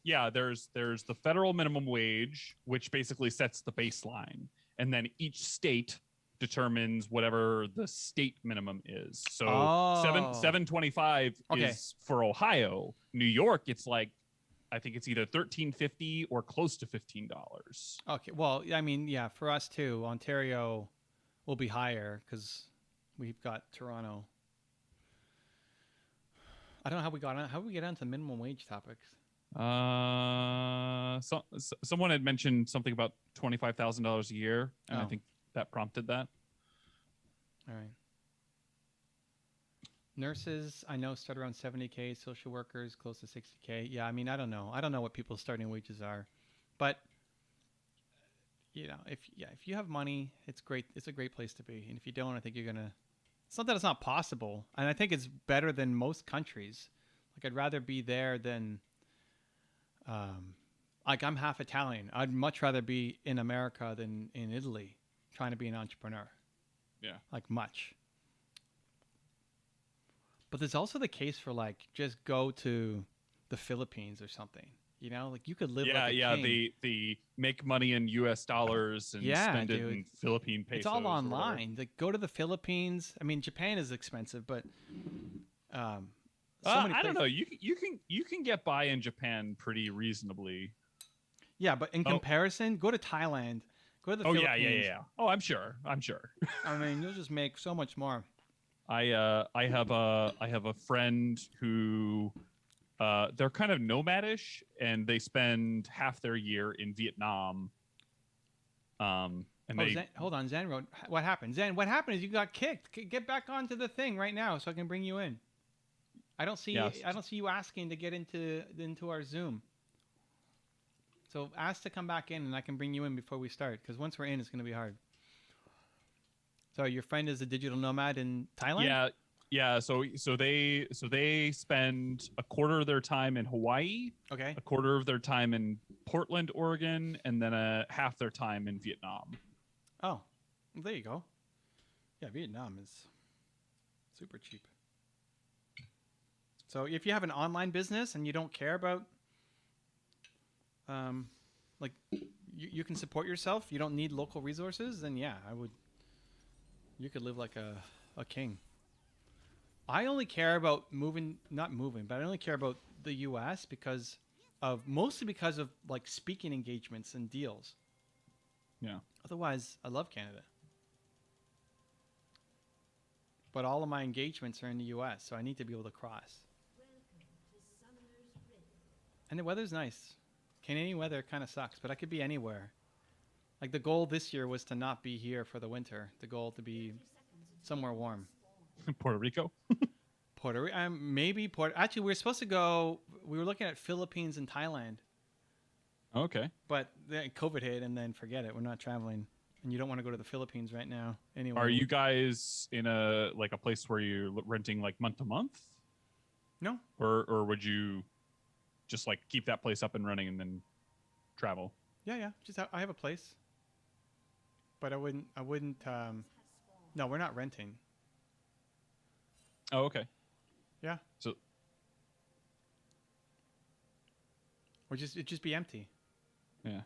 there's the federal minimum wage, which basically sets the baseline, and then each state determines whatever the state minimum is. So $7.25 Okay. is for Ohio. New York, it's like I think it's either $13.50 or close to $15. Okay. Well, I mean, yeah, for us too, Ontario will be higher because we've got Toronto. I don't know how we got on. How did we get onto minimum wage topics? Someone had mentioned something about $25,000 a year, and I Oh. think that prompted that. All right. Nurses, I know, start around 70K. Social workers, close to 60K. Yeah, I mean, I don't know. I don't know what people's starting wages are, but you know, if you have money, it's great. It's a great place to be. And if you don't, I think you're gonna. It's not that it's not possible, and I think it's better than most countries. Like I'd rather be there than. Like I'm half Italian. I'd much rather be in America than in Italy, trying to be an entrepreneur. Yeah. Like much. But there's also the case for like just go to the Philippines or something. You know, like you could live like a king. The make money in U.S. dollars and spend it in Philippine pesos. It's all or whatever. online. Like go to the Philippines. I mean, Japan is expensive, but so many I don't places- know. You can get by in Japan pretty reasonably. Yeah, but in comparison, go to Thailand. Go to the Philippines. Yeah. Oh, I'm sure. I mean, you'll just make so much more. I have a friend who they're kind of nomadish and they spend half their year in Vietnam. And Hold on, Zen wrote. What happened? Zen, what happened is you got kicked. Get back onto the thing right now so I can bring you in. I don't see. Yes. I don't see you asking to get into our Zoom. So ask to come back in, and I can bring you in before we start. Because once we're in, it's going to be hard. So your friend is a digital nomad in Thailand? Yeah. So they spend a quarter of their time in Hawaii, Okay. a quarter of their time in Portland, Oregon, and then half their time in Vietnam. Oh, well, there you go. Yeah, Vietnam is super cheap. So if you have an online business and you don't care about, like, you can support yourself, you don't need local resources, then yeah, you could live like a king. I only care about not moving, but I only care about the U.S. mostly because of like speaking engagements and deals. Yeah. Otherwise, I love Canada. But all of my engagements are in the U.S., so I need to be able to cross. And the weather's nice. Canadian weather kind of sucks, but I could be anywhere. Like the goal this year was to not be here for the winter. The goal to be somewhere warm. Puerto Rico. Maybe Puerto. Actually, we were supposed to go. We were looking at Philippines and Thailand, Okay. but then COVID hit, and then forget it. We're not traveling, and you don't want to go to the Philippines right now. Anyway, Are you guys in a place where you're renting like month to month, No, or would you just like keep that place up and running and then travel? yeah. I have a place, but I wouldn't. No, we're not renting. Oh, okay. Yeah, So it'd just be empty. yeah.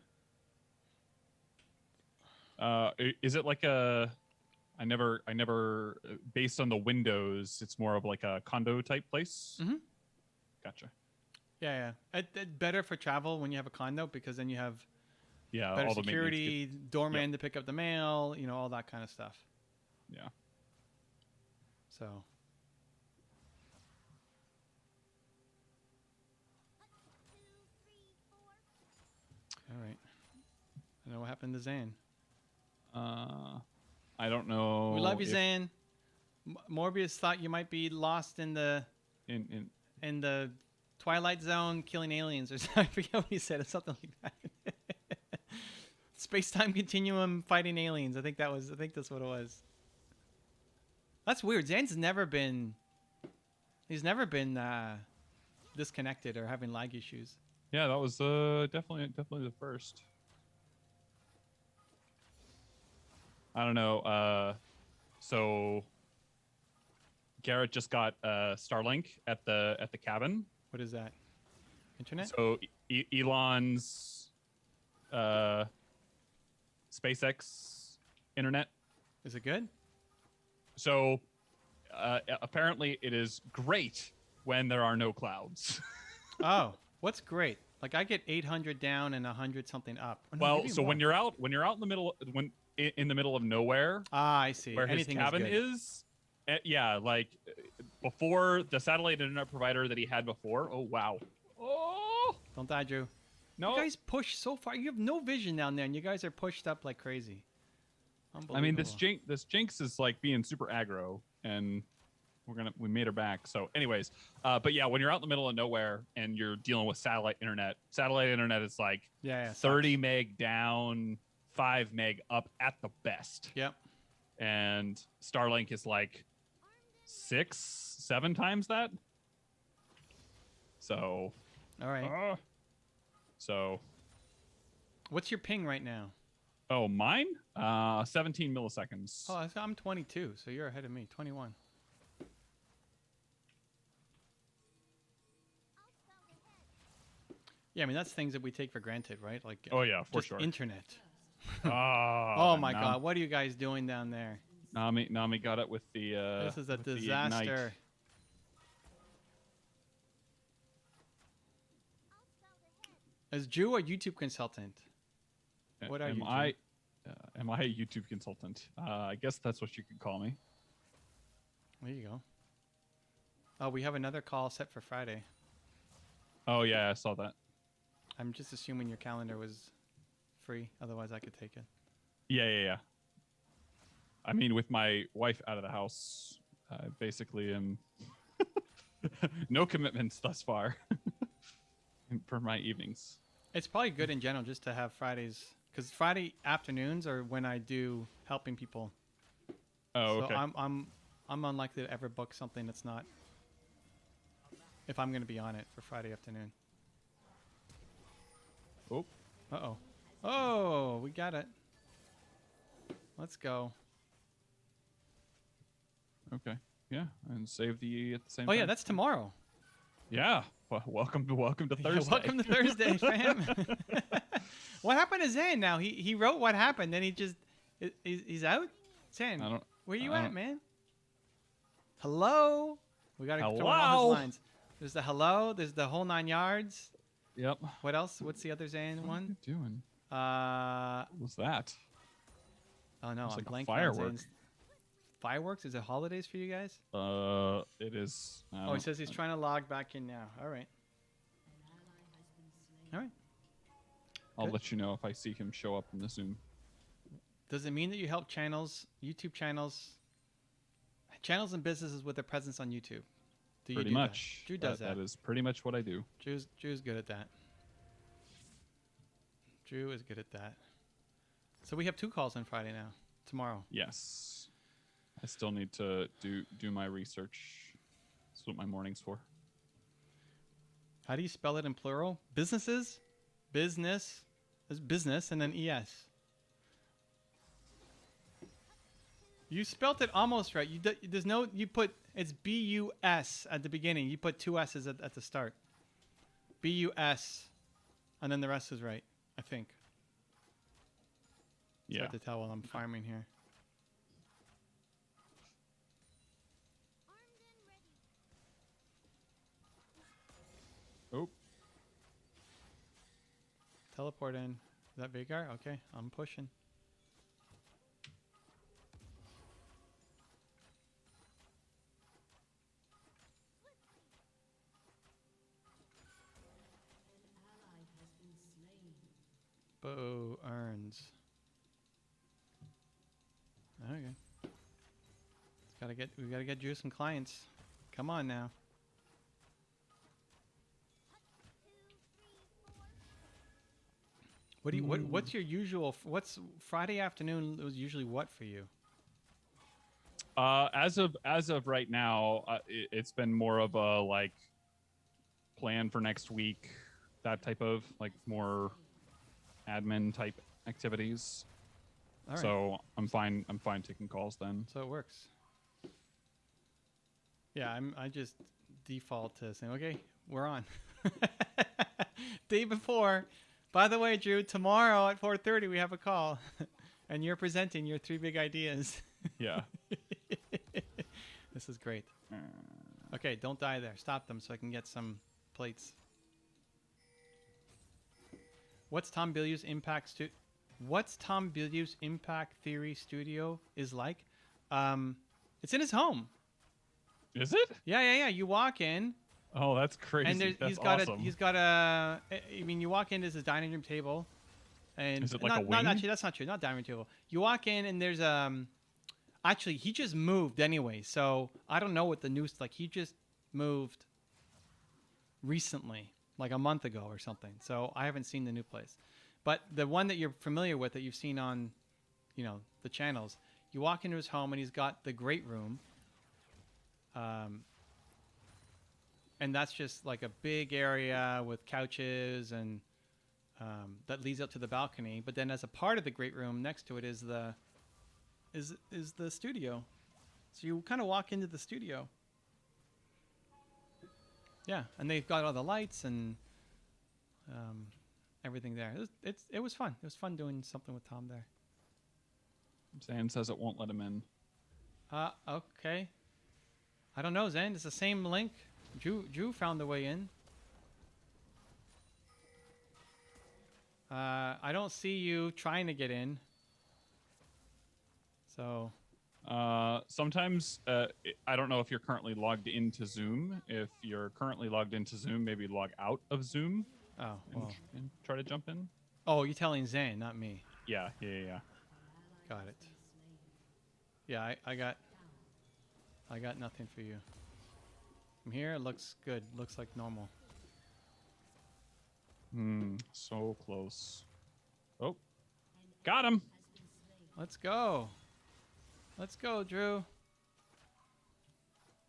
Is it like a? I never. Based on the windows, it's more of like a condo type place. Mhm. Gotcha. Yeah. It's better for travel when you have a condo because then you have Yeah, better all the maintenance security, doorman to pick up the mail, all that kind of stuff. Yeah. So. All right. I know what happened to Zan. I don't know. We love you, Zan. Morbius thought you might be lost in the in the Twilight Zone killing aliens or something. I forget what he said. It's something like that. Space-time continuum fighting aliens. I think that's what it was. That's weird. Zan's never been disconnected or having lag issues. Yeah, that was definitely the first. I don't know. So Garrett just got Starlink at the cabin. What is that? Internet? So Elon's SpaceX internet. Is it good? So apparently it is great when there are no clouds. Oh, what's great? Like I get 800 down and 100 something up. Oh, no, Well, maybe so more. when you're out in the middle in the middle of nowhere, I see. where Anything his cabin is yeah, like before the satellite internet provider that he had before. Oh wow. Oh good. Don't die, Drew. no. You guys push so far. You have no vision down there, and you guys are pushed up like crazy. I mean, this Unbelievable. Jinx is like being super aggro, and we made her back. So, anyways, but yeah, when you're out in the middle of nowhere and you're dealing with satellite internet is like Yeah, 30 sucks. meg down, 5 meg up at the best, Yep. and Starlink is like 6-7 times that. So, All right. so What's your ping right now? oh, mine, 17 milliseconds. Oh, I'm 22, so you're ahead of me. 21. Yeah, I mean that's things that we take for granted, right? Like Oh yeah, for just sure. Internet. Oh Oh my God, what are you guys doing down there? Nami got it with the. This is a with the Ignite. disaster. Is Drew a YouTube consultant? What are you, Am I a YouTube consultant? I guess that's what you could call me. There you go. Oh, we have another call set for Friday. Oh yeah, I saw that. I'm just assuming your calendar was free. Otherwise, I could take it. Yeah. I mean, with my wife out of the house, I basically am no commitments thus far for my evenings. It's probably good in general just to have Fridays, because Friday afternoons are when I do helping people. Oh, So okay. I'm unlikely to ever book something that's not. If I'm going to be on it for Friday afternoon. Oh, Uh-oh. Oh, we got it. Let's go. okay. Yeah, and save the E at the same Oh time. yeah, that's tomorrow. Yeah. Well, welcome to Yeah, Thursday. welcome to Thursday, fam. What happened to Zane now? He wrote what happened, then he's out? Zane, I don't. where you I at, don't- man? Hello? We got to throw in all his Hello? lines. There's the hello, there's the whole 9 yards. Yep. What else? What's the other Zane What are one? you doing? What What's that? Oh no, It's I'm like a blanking on firework. Zane's. Fireworks? Is it holidays for you guys? It is. Oh, he says he's trying to log back in now. All right. All right. I'll good. let you know if I see him show up in the Zoom. Does it mean that you help channels, YouTube channels and businesses with their presence on YouTube? Do you Pretty do much. That? Drew does that. That is pretty much what I do. Drew's good at that. Drew is good at that. So we have 2 calls on Friday now. Tomorrow. Yes. I still need to do my research. That's what my morning's for. How do you spell it in plural? Businesses? Business. There's business and then ES. You spelt it almost right. There's no, you put, it's B-U-S at the beginning. You put 2 S's at the start. B-U-S. And then the rest is right, I think. It's Yeah. hard to tell while I'm farming here. Oh. Teleport in. Is that Vagar? Okay, I'm pushing. Bo earns. Okay. We gotta get Drew some clients. Come on now. What's your usual? What's Friday afternoon? Was usually what for you? As of right now, it's been more of a like plan for next week, that type of like more admin type activities. All right. So I'm fine taking calls then. So it works. Yeah, I just default to saying, okay, we're on. Day before. By the way, Drew, tomorrow at 4:30 we have a call, and you're presenting your 3 big ideas. Yeah. This is great. Okay, don't die there. Stop them so I can get some plates. What's Tom Bilyeu's impact theory studio is like? It's in his home. Is it? Yeah. You walk in, Oh, that's crazy. and That's he's got awesome. I mean, you walk in, there's a dining room table, and Is it like a wing? Actually, that's not true. Not dining room table. You walk in, and there's actually he just moved anyway, so I don't know what the news like. He just moved recently, like a month ago or something. So I haven't seen the new place, but the one that you're familiar with that you've seen on, the channels. You walk into his home, and he's got the great room. And that's just like a big area with couches and that leads up to the balcony. But then as a part of the great room next to it is the studio. So you kind of walk into the studio. Yeah, and they've got all the lights and everything there. It was fun. It was fun doing something with Tom there. Zan says it won't let him in. Okay. I don't know, Zan. It's the same link. Drew found the way in. I don't see you trying to get in. So. Sometimes I don't know if you're currently logged into Zoom. If you're currently logged into Zoom, maybe log out of Zoom Oh. Well. and try to jump in. Oh, you're telling Zane, not me. Yeah. Got it. Yeah, I got nothing for you. From here, it looks good. Looks like normal. So close. Oh, got him. Let's go. Let's go, Drew.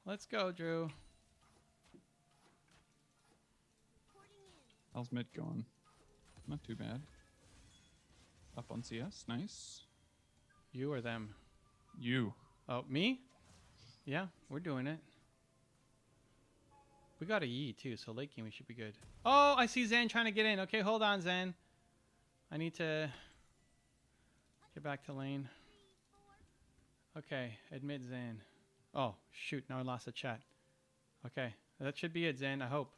Let's go, Drew. How's mid going? Not too bad. Up on CS, nice. You or them? You. Oh, me? Yeah, we're doing it. We got a Yi too, so late game we should be good. Oh, I see Zen trying to get in. Okay, hold on, Zen. I need to get back to lane. Okay, admit Zen. Oh, shoot, now I lost the chat. Okay, that should be it, Zen, I hope.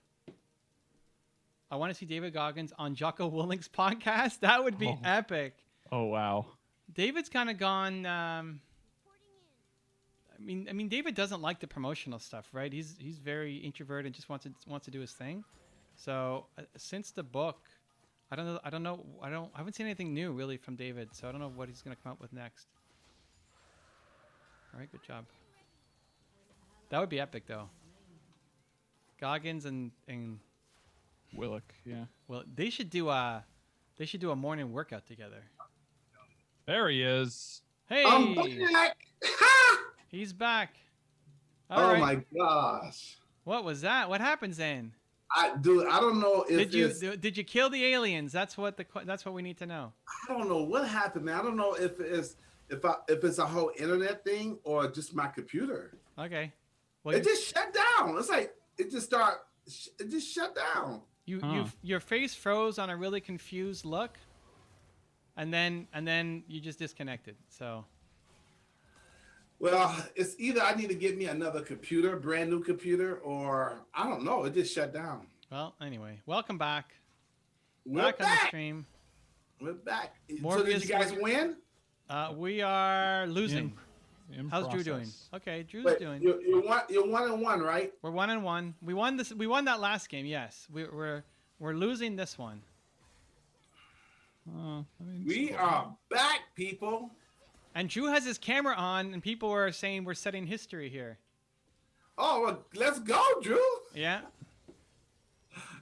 I want to see David Goggins on Jocko Willink's podcast. That would be epic. Oh, wow. David's kind of gone. I mean, David doesn't like the promotional stuff, right? He's very introverted and just wants to do his thing. So since the book, I haven't seen anything new really from David. So I don't know what he's gonna come up with next. All right, good job. That would be epic though. Goggins and Willock, yeah. well, they should do a morning workout together. There he is. Hey, I'm back. he's back. All Oh right. my gosh. What was that? What happened, Zane? I don't know if Did you kill the aliens? That's what we need to know. I don't know what happened, man. I don't know if it's a whole internet thing or just my computer. Okay. Well, It just shut down. It's like it just shut down. your face froze on a really confused look, and then you just disconnected. So. Well, it's either I need to get me another computer, brand new computer, or I don't know. It just shut down. Well, anyway, welcome back. We're Back on the back. stream. We're back. So Morbius did you guys win? We are losing. In How's Drew doing? process. Okay, Drew's Wait, doing. you're 1-1, right? We're 1-1. We won this. We won that last game. Yes. We're losing this one. We are back, people. And Drew has his camera on, and people were saying we're setting history here. Oh, well, let's go, Drew. Yeah.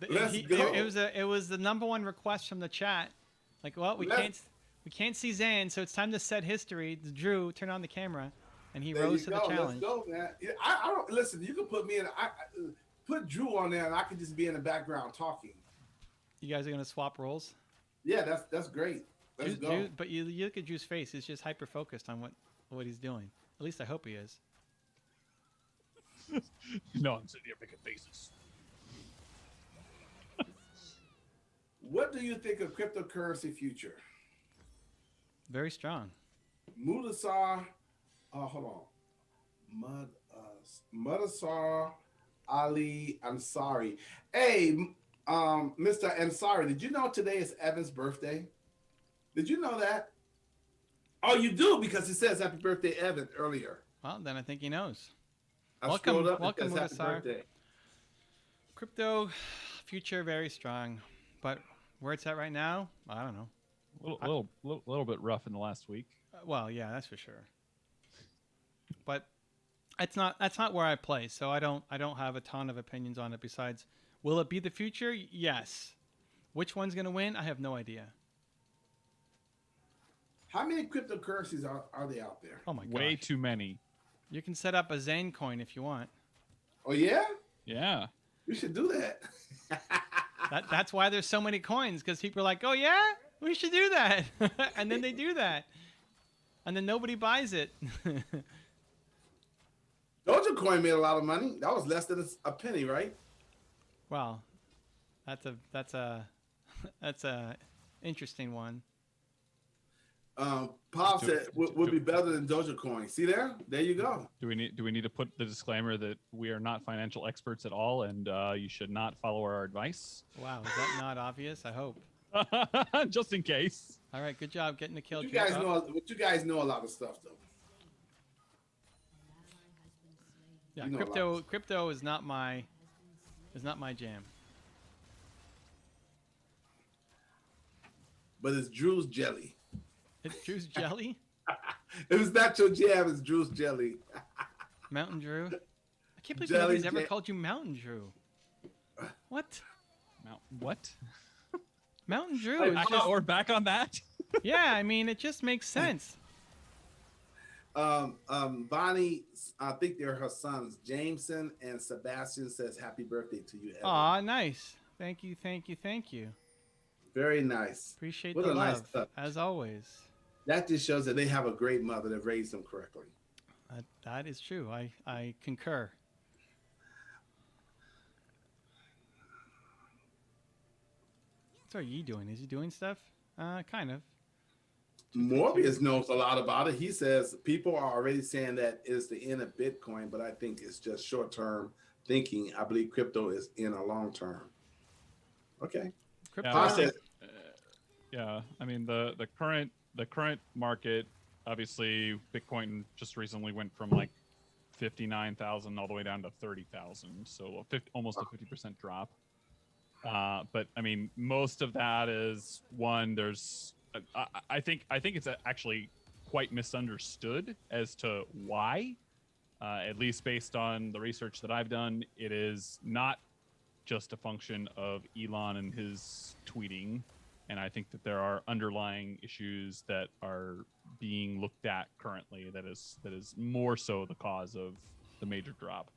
Let's go. It was the #1 request from the chat. Like, well, we can't see Zan, so it's time to set history. Drew, turn on the camera, and he There rose you to the go. challenge. Let's go, man. Yeah, I don't listen. You can put me in. Put Drew on there, and I can just be in the background talking. You guys are gonna swap roles. Yeah, that's great. Let's go. But you look at Drew's face; it's just hyper focused on what he's doing. At least I hope he is. No, I'm sitting here making faces. What do you think of cryptocurrency future? Very strong. Mudassar, hold on. Mudassar Ali Ansari. Hey, Mr. Ansari, did you know today is Evan's birthday? Did you know that? Oh, you do because it says happy birthday, Evan, earlier. Well, then I think he knows. I Welcome, scrolled up. welcome, It says happy Mudassar. birthday. Crypto future very strong, but where it's at right now, I don't know. Little bit rough in the last week. Well, yeah, that's for sure. But that's not where I play, so I don't have a ton of opinions on it. Besides, will it be the future? Yes. Which one's gonna win? I have no idea. How many cryptocurrencies are they out there? Oh my god. Way too many. You can set up a Zane coin if you want. Oh, yeah? Yeah. We should do that. That's why there's so many coins, because people are like, oh yeah, we should do that. And then they do that. And then nobody buys it. Dogecoin made a lot of money. That was less than a penny, right? Well, that's a interesting one. Paul said would be better than Dogecoin. See there? There you go. Do we need to put the disclaimer that we are not financial experts at all, and you should not follow our advice? Wow, is that not obvious? I hope. Just in case. All right, good job getting the kill. You guys know a lot of stuff though. Yeah, you know crypto is not my jam. But it's Drew's jelly. It's Drew's jelly. If it's not your jam, it's Drew's jelly. Mountain Drew. I can't believe Jelly nobody's ever jam. called you Mountain Drew. What? What? Mountain Drew is just, We're back on that. yeah, I mean, it just makes sense. Bonnie, I think they're her sons, Jameson and Sebastian, says happy birthday to you, Evan. Aw, nice. Thank you, thank you, thank you. Very nice. Appreciate What the a nice love, touch. as always. That just shows that they have a great mother that raised them correctly. That is true. I concur. What's Yi doing? Is he doing stuff? Kind of. Morbius knows a lot about it. He says people are already saying that it's the end of Bitcoin, but I think it's just short-term thinking. I believe crypto is in a long term. Okay. Crypto. Yeah, said, yeah. I mean the current market, obviously Bitcoin just recently went from like 59,000 all the way down to 30,000, so almost a 50% drop. But I mean, most of that is one. There's, I think it's actually quite misunderstood as to why. At least based on the research that I've done, it is not just a function of Elon and his tweeting, and I think that there are underlying issues that are being looked at currently that is more so the cause of the major drop.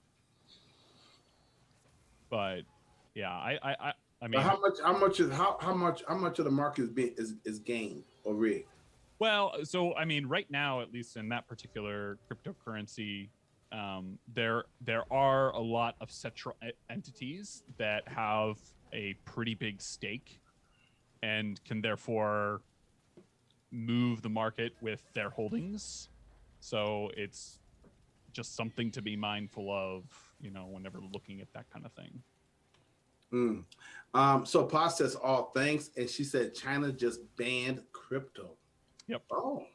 But yeah, I mean, how much of the market is gained or rigged? well, so I mean, right now, at least in that particular cryptocurrency, there are a lot of central entities that have a pretty big stake and can therefore move the market with their holdings. So it's just something to be mindful of, whenever looking at that kind of thing. So Pa says all thanks, and she said China just banned crypto. Yep. Oh.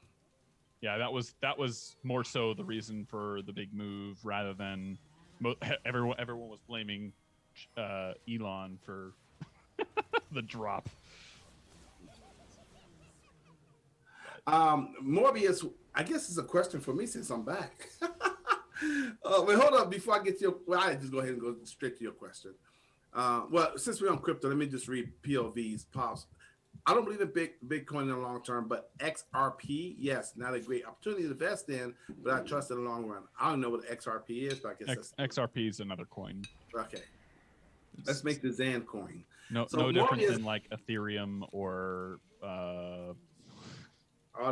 Yeah, that was more so the reason for the big move, rather than everyone was blaming Elon for the drop. Morbius, I guess it's a question for me since I'm back. Wait, hold up before I get to your. Well, I just go ahead and go straight to your question. Well, since we're on crypto, let me just read POV's pause. I don't believe in Bitcoin in the long term, but XRP, yes, not a great opportunity to invest in, but I trust in the long run. I don't know what XRP is, but I guess XRP is another coin. Okay. Let's make the Zan coin. No different than like Ethereum or all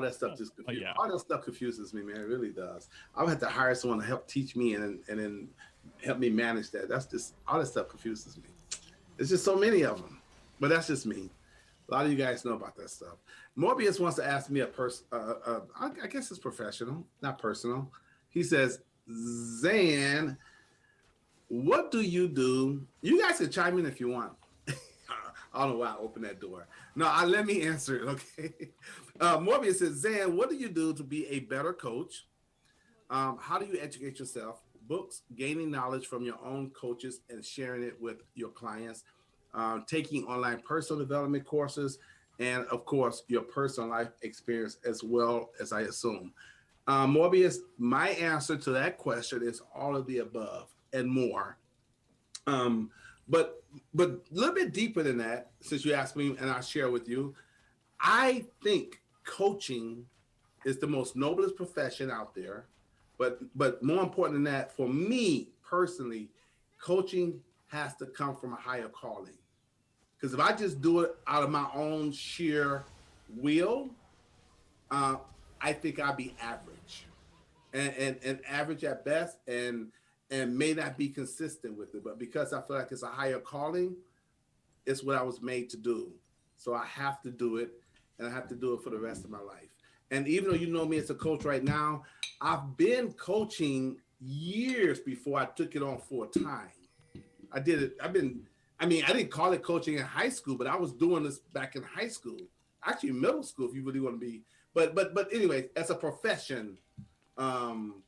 that stuff just confuses. Yeah. All that stuff confuses me, man. It really does. I would have to hire someone to help teach me and then help me manage that. That's just all that stuff confuses me. There's just so many of them, but that's just me. A lot of you guys know about that stuff. Morbius wants to ask me I guess it's professional, not personal. He says, Zan, what do you do? You guys can chime in if you want. I don't know why I opened that door. No, let me answer it, okay? Morbius says, Zan, what do you do to be a better coach? How do you educate yourself? Books, gaining knowledge from your own coaches and sharing it with your clients, taking online personal development courses, and of course, your personal life experience as well, as I assume. Morbius, my answer to that question is all of the above and more. But a little bit deeper than that, since you asked me and I share with you, I think coaching is the most noblest profession out there. But more important than that, for me personally, coaching has to come from a higher calling. Because if I just do it out of my own sheer will, I think I'd be average, and average at best, and may not be consistent with it. But because I feel like it's a higher calling, it's what I was made to do. So I have to do it, and I have to do it for the rest of my life. And even though you know me as a coach right now, I've been coaching years before I took it on full time. I did it. I didn't call it coaching in high school, but I was doing this back in high school, actually middle school, if you really want to be. But anyway, as a profession, I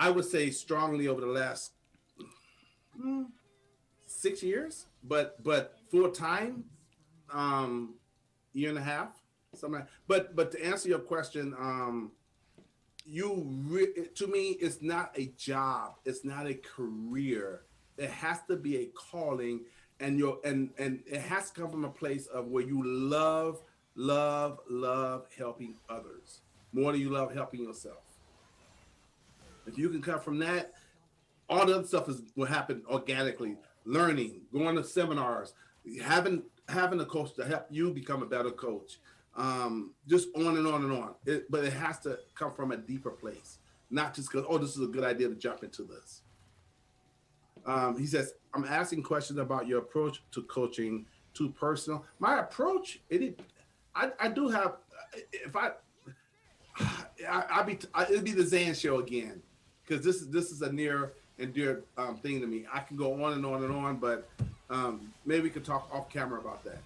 would say strongly over the last 6 years, but full time, year and a half, something. But to answer your question, to me, it's not a job, it's not a career. It has to be a calling, and it has to come from a place of where you love helping others. more than you love helping yourself. If you can come from that, all the other stuff will happen organically. Learning, going to seminars, having a coach to help you become a better coach. Just on and on and on. But it has to come from a deeper place, not just because, oh, this is a good idea to jump into this. He says, I'm asking questions about your approach to coaching, too personal. My approach, I do have, if it'd be the Zan show again, because this is a near and dear thing to me. I can go on and on and on, but maybe we could talk off camera about that.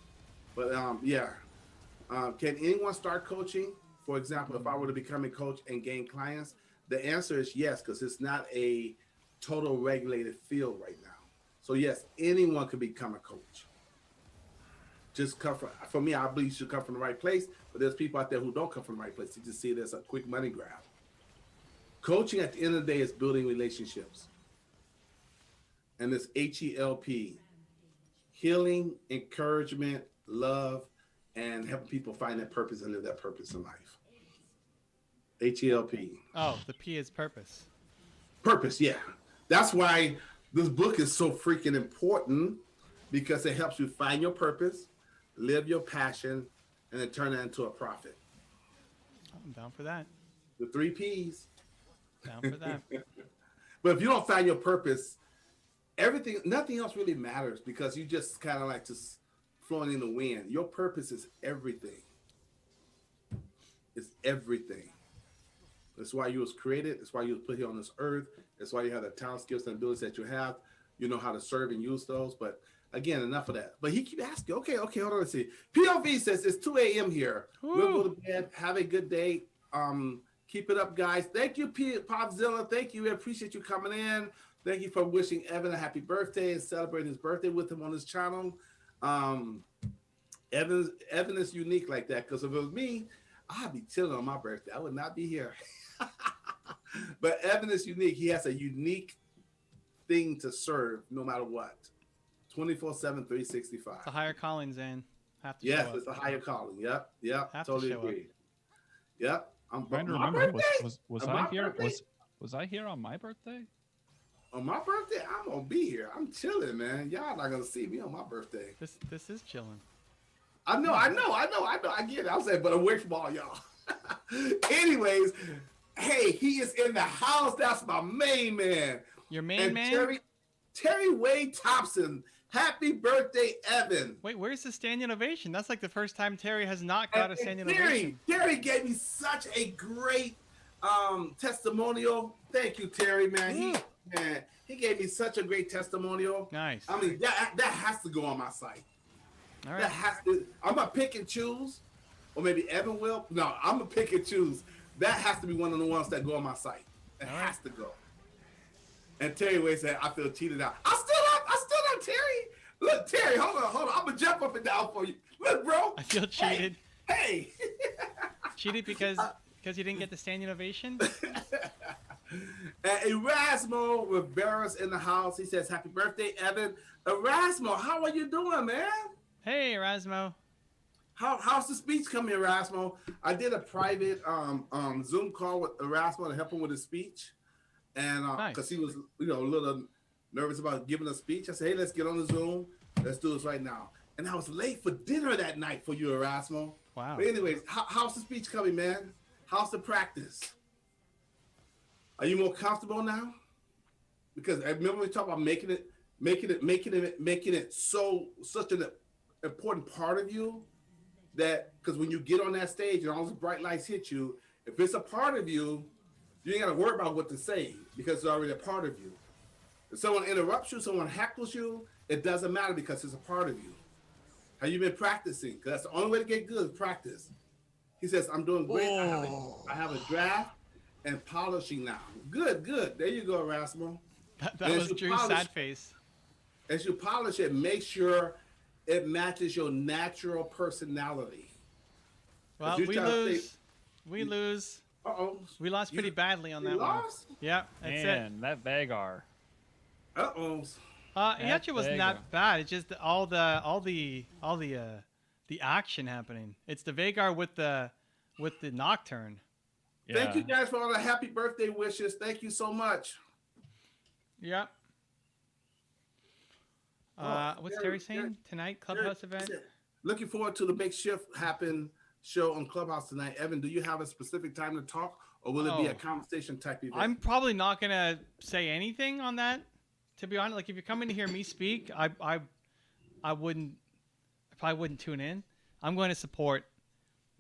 But can anyone start coaching? For example, if I were to become a coach and gain clients, the answer is yes, because it's not a total regulated field right now. So yes, anyone could become a coach. Just come for me, I believe you should come from the right place, but there's people out there who don't come from the right place. They just see it as a quick money grab. Coaching at the end of the day is building relationships. And it's HELP, healing, encouragement, love, and helping people find their purpose and live that purpose in life. HELP. Oh, the P is purpose. Purpose, yeah. That's why this book is so freaking important, because it helps you find your purpose, live your passion, and then turn that into a profit. I'm down for that. The 3 Ps. Down for that. But if you don't find your purpose, nothing else really matters, because you just kind of like just flowing in the wind. Your purpose is everything. It's everything. That's why you was created. That's why you was put here on this earth. That's why you have the talent, skills, and abilities that you have. You know how to serve and use those. But again, enough of that. But he keep asking, okay, hold on, let's see. POV says it's 2 a.m. here. Ooh. We'll go to bed. Have a good day. Keep it up, guys. Thank you, Popzilla. Thank you. I appreciate you coming in. Thank you for wishing Evan a happy birthday and celebrating his birthday with him on his channel. Evan is unique like that, because if it was me, I'd be chilling on my birthday. I would not be here. But Evan is unique. He has a unique thing to serve no matter what. 24/7, 365. It's a higher calling, Zan. Have to Yes, show up. it's a higher calling. Yep. Have to Totally show up. agree. Yep. I'm trying to my remember. birthday? Was On I my here? birthday? Was I here on my birthday? On my birthday, I'm gonna be here. I'm chilling, man. Y'all not gonna see me on my birthday. This is chilling. I know. I get it. I'm saying, but away from all y'all. Anyways, hey, he is in the house. That's my main man. Your main And man? Terry Wade Thompson. Happy birthday, Evan. Wait, where's the standing ovation? That's like the first time Terry has not got a And standing Terry, ovation. Terry gave me such a great testimonial. Thank you, Terry, man. He gave me such a great testimonial. Nice. I mean, that has to go on my site. All That right. has to. I'm gonna pick and choose, or maybe Evan will. No, I'm gonna pick and choose. That has to be one of the ones that go on my site. It All right. has to go. And Terry Wade said, "I feel cheated out." I still up, Terry. Look, Terry, hold on. I'm gonna jump up and down for you. Look, bro. I feel cheated. Hey. Cheated because you didn't get the standing ovation? Erasmo Rivera's in the house. He says, "Happy birthday, Evan." Erasmo, how are you doing, man? Hey, Erasmo. How's the speech coming, Erasmo? I did a private Zoom call with Erasmo to help him with his speech, and because he was a little nervous about giving a speech, I said, "Hey, let's get on the Zoom. Let's do this right now." And I was late for dinner that night for you, Erasmo. Wow. But anyways, how's the speech coming, man? How's the practice? Are you more comfortable now? Because I remember we talked about making it such an important part of you, that because when you get on that stage and all those bright lights hit you, if it's a part of you, you ain't got to worry about what to say because it's already a part of you. If someone interrupts you, someone heckles you, it doesn't matter because it's a part of you. Have you been practicing? Because that's the only way to get good is practice. He says, "I'm doing great. I have a draft and polishing now." Good. There you go, Erasmo. That was Drew's sad face. As you polish it, make sure it matches your natural personality. Well, you're we trying to lose. We lose. Uh-oh. We lost pretty badly on that You one. lost? Yeah, that's it. Man, that Vagar. Uh-oh. It actually wasn't that bad. It's just all the action happening. It's the Vagar with the Nocturne. Thank you guys for all the happy birthday wishes. Thank you so much. Yep. What's Terry saying? Tonight, Clubhouse event? Looking forward to the Make Shift Happen show on Clubhouse tonight. Evan, do you have a specific time to talk, or will it be a conversation type event? I'm probably not going to say anything on that, to be honest. Like, if you're coming to hear me speak, I probably wouldn't tune in. I'm going to support.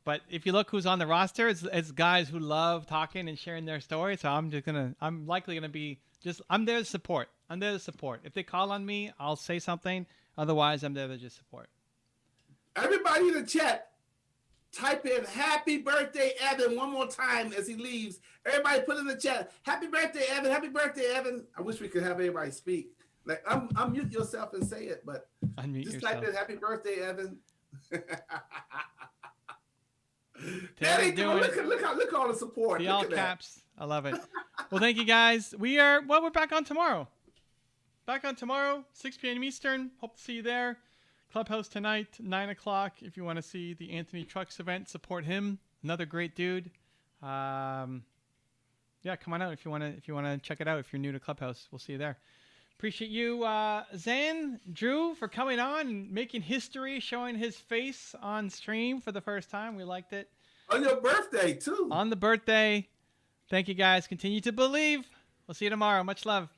But if you look who's on the roster, it's guys who love talking and sharing their story. So I'm likely going to be I'm there to support. If they call on me, I'll say something. Otherwise, I'm there to just support. Everybody in the chat, type in "Happy Birthday, Evan" one more time as he leaves. Everybody put in the chat, "Happy birthday, Evan! Happy birthday, Evan!" I wish we could have everybody speak. Like, unmute yourself and say it, but just type in "Happy birthday, Evan." There you go. Look at all the support. The all caps. I love it. Well, thank you guys. We're back on tomorrow. 6 p.m. Eastern. Hope to see you there. Clubhouse tonight, 9 o'clock. If you want to see the Anthony Trucks event, support him. Another great dude. Yeah, come on out if you want to check it out. If you're new to Clubhouse, we'll see you there. Appreciate you, Zan, Drew, for coming on and making history, showing his face on stream for the first time. We liked it. On your birthday, too. On the birthday. Thank you, guys. Continue to believe. We'll see you tomorrow. Much love.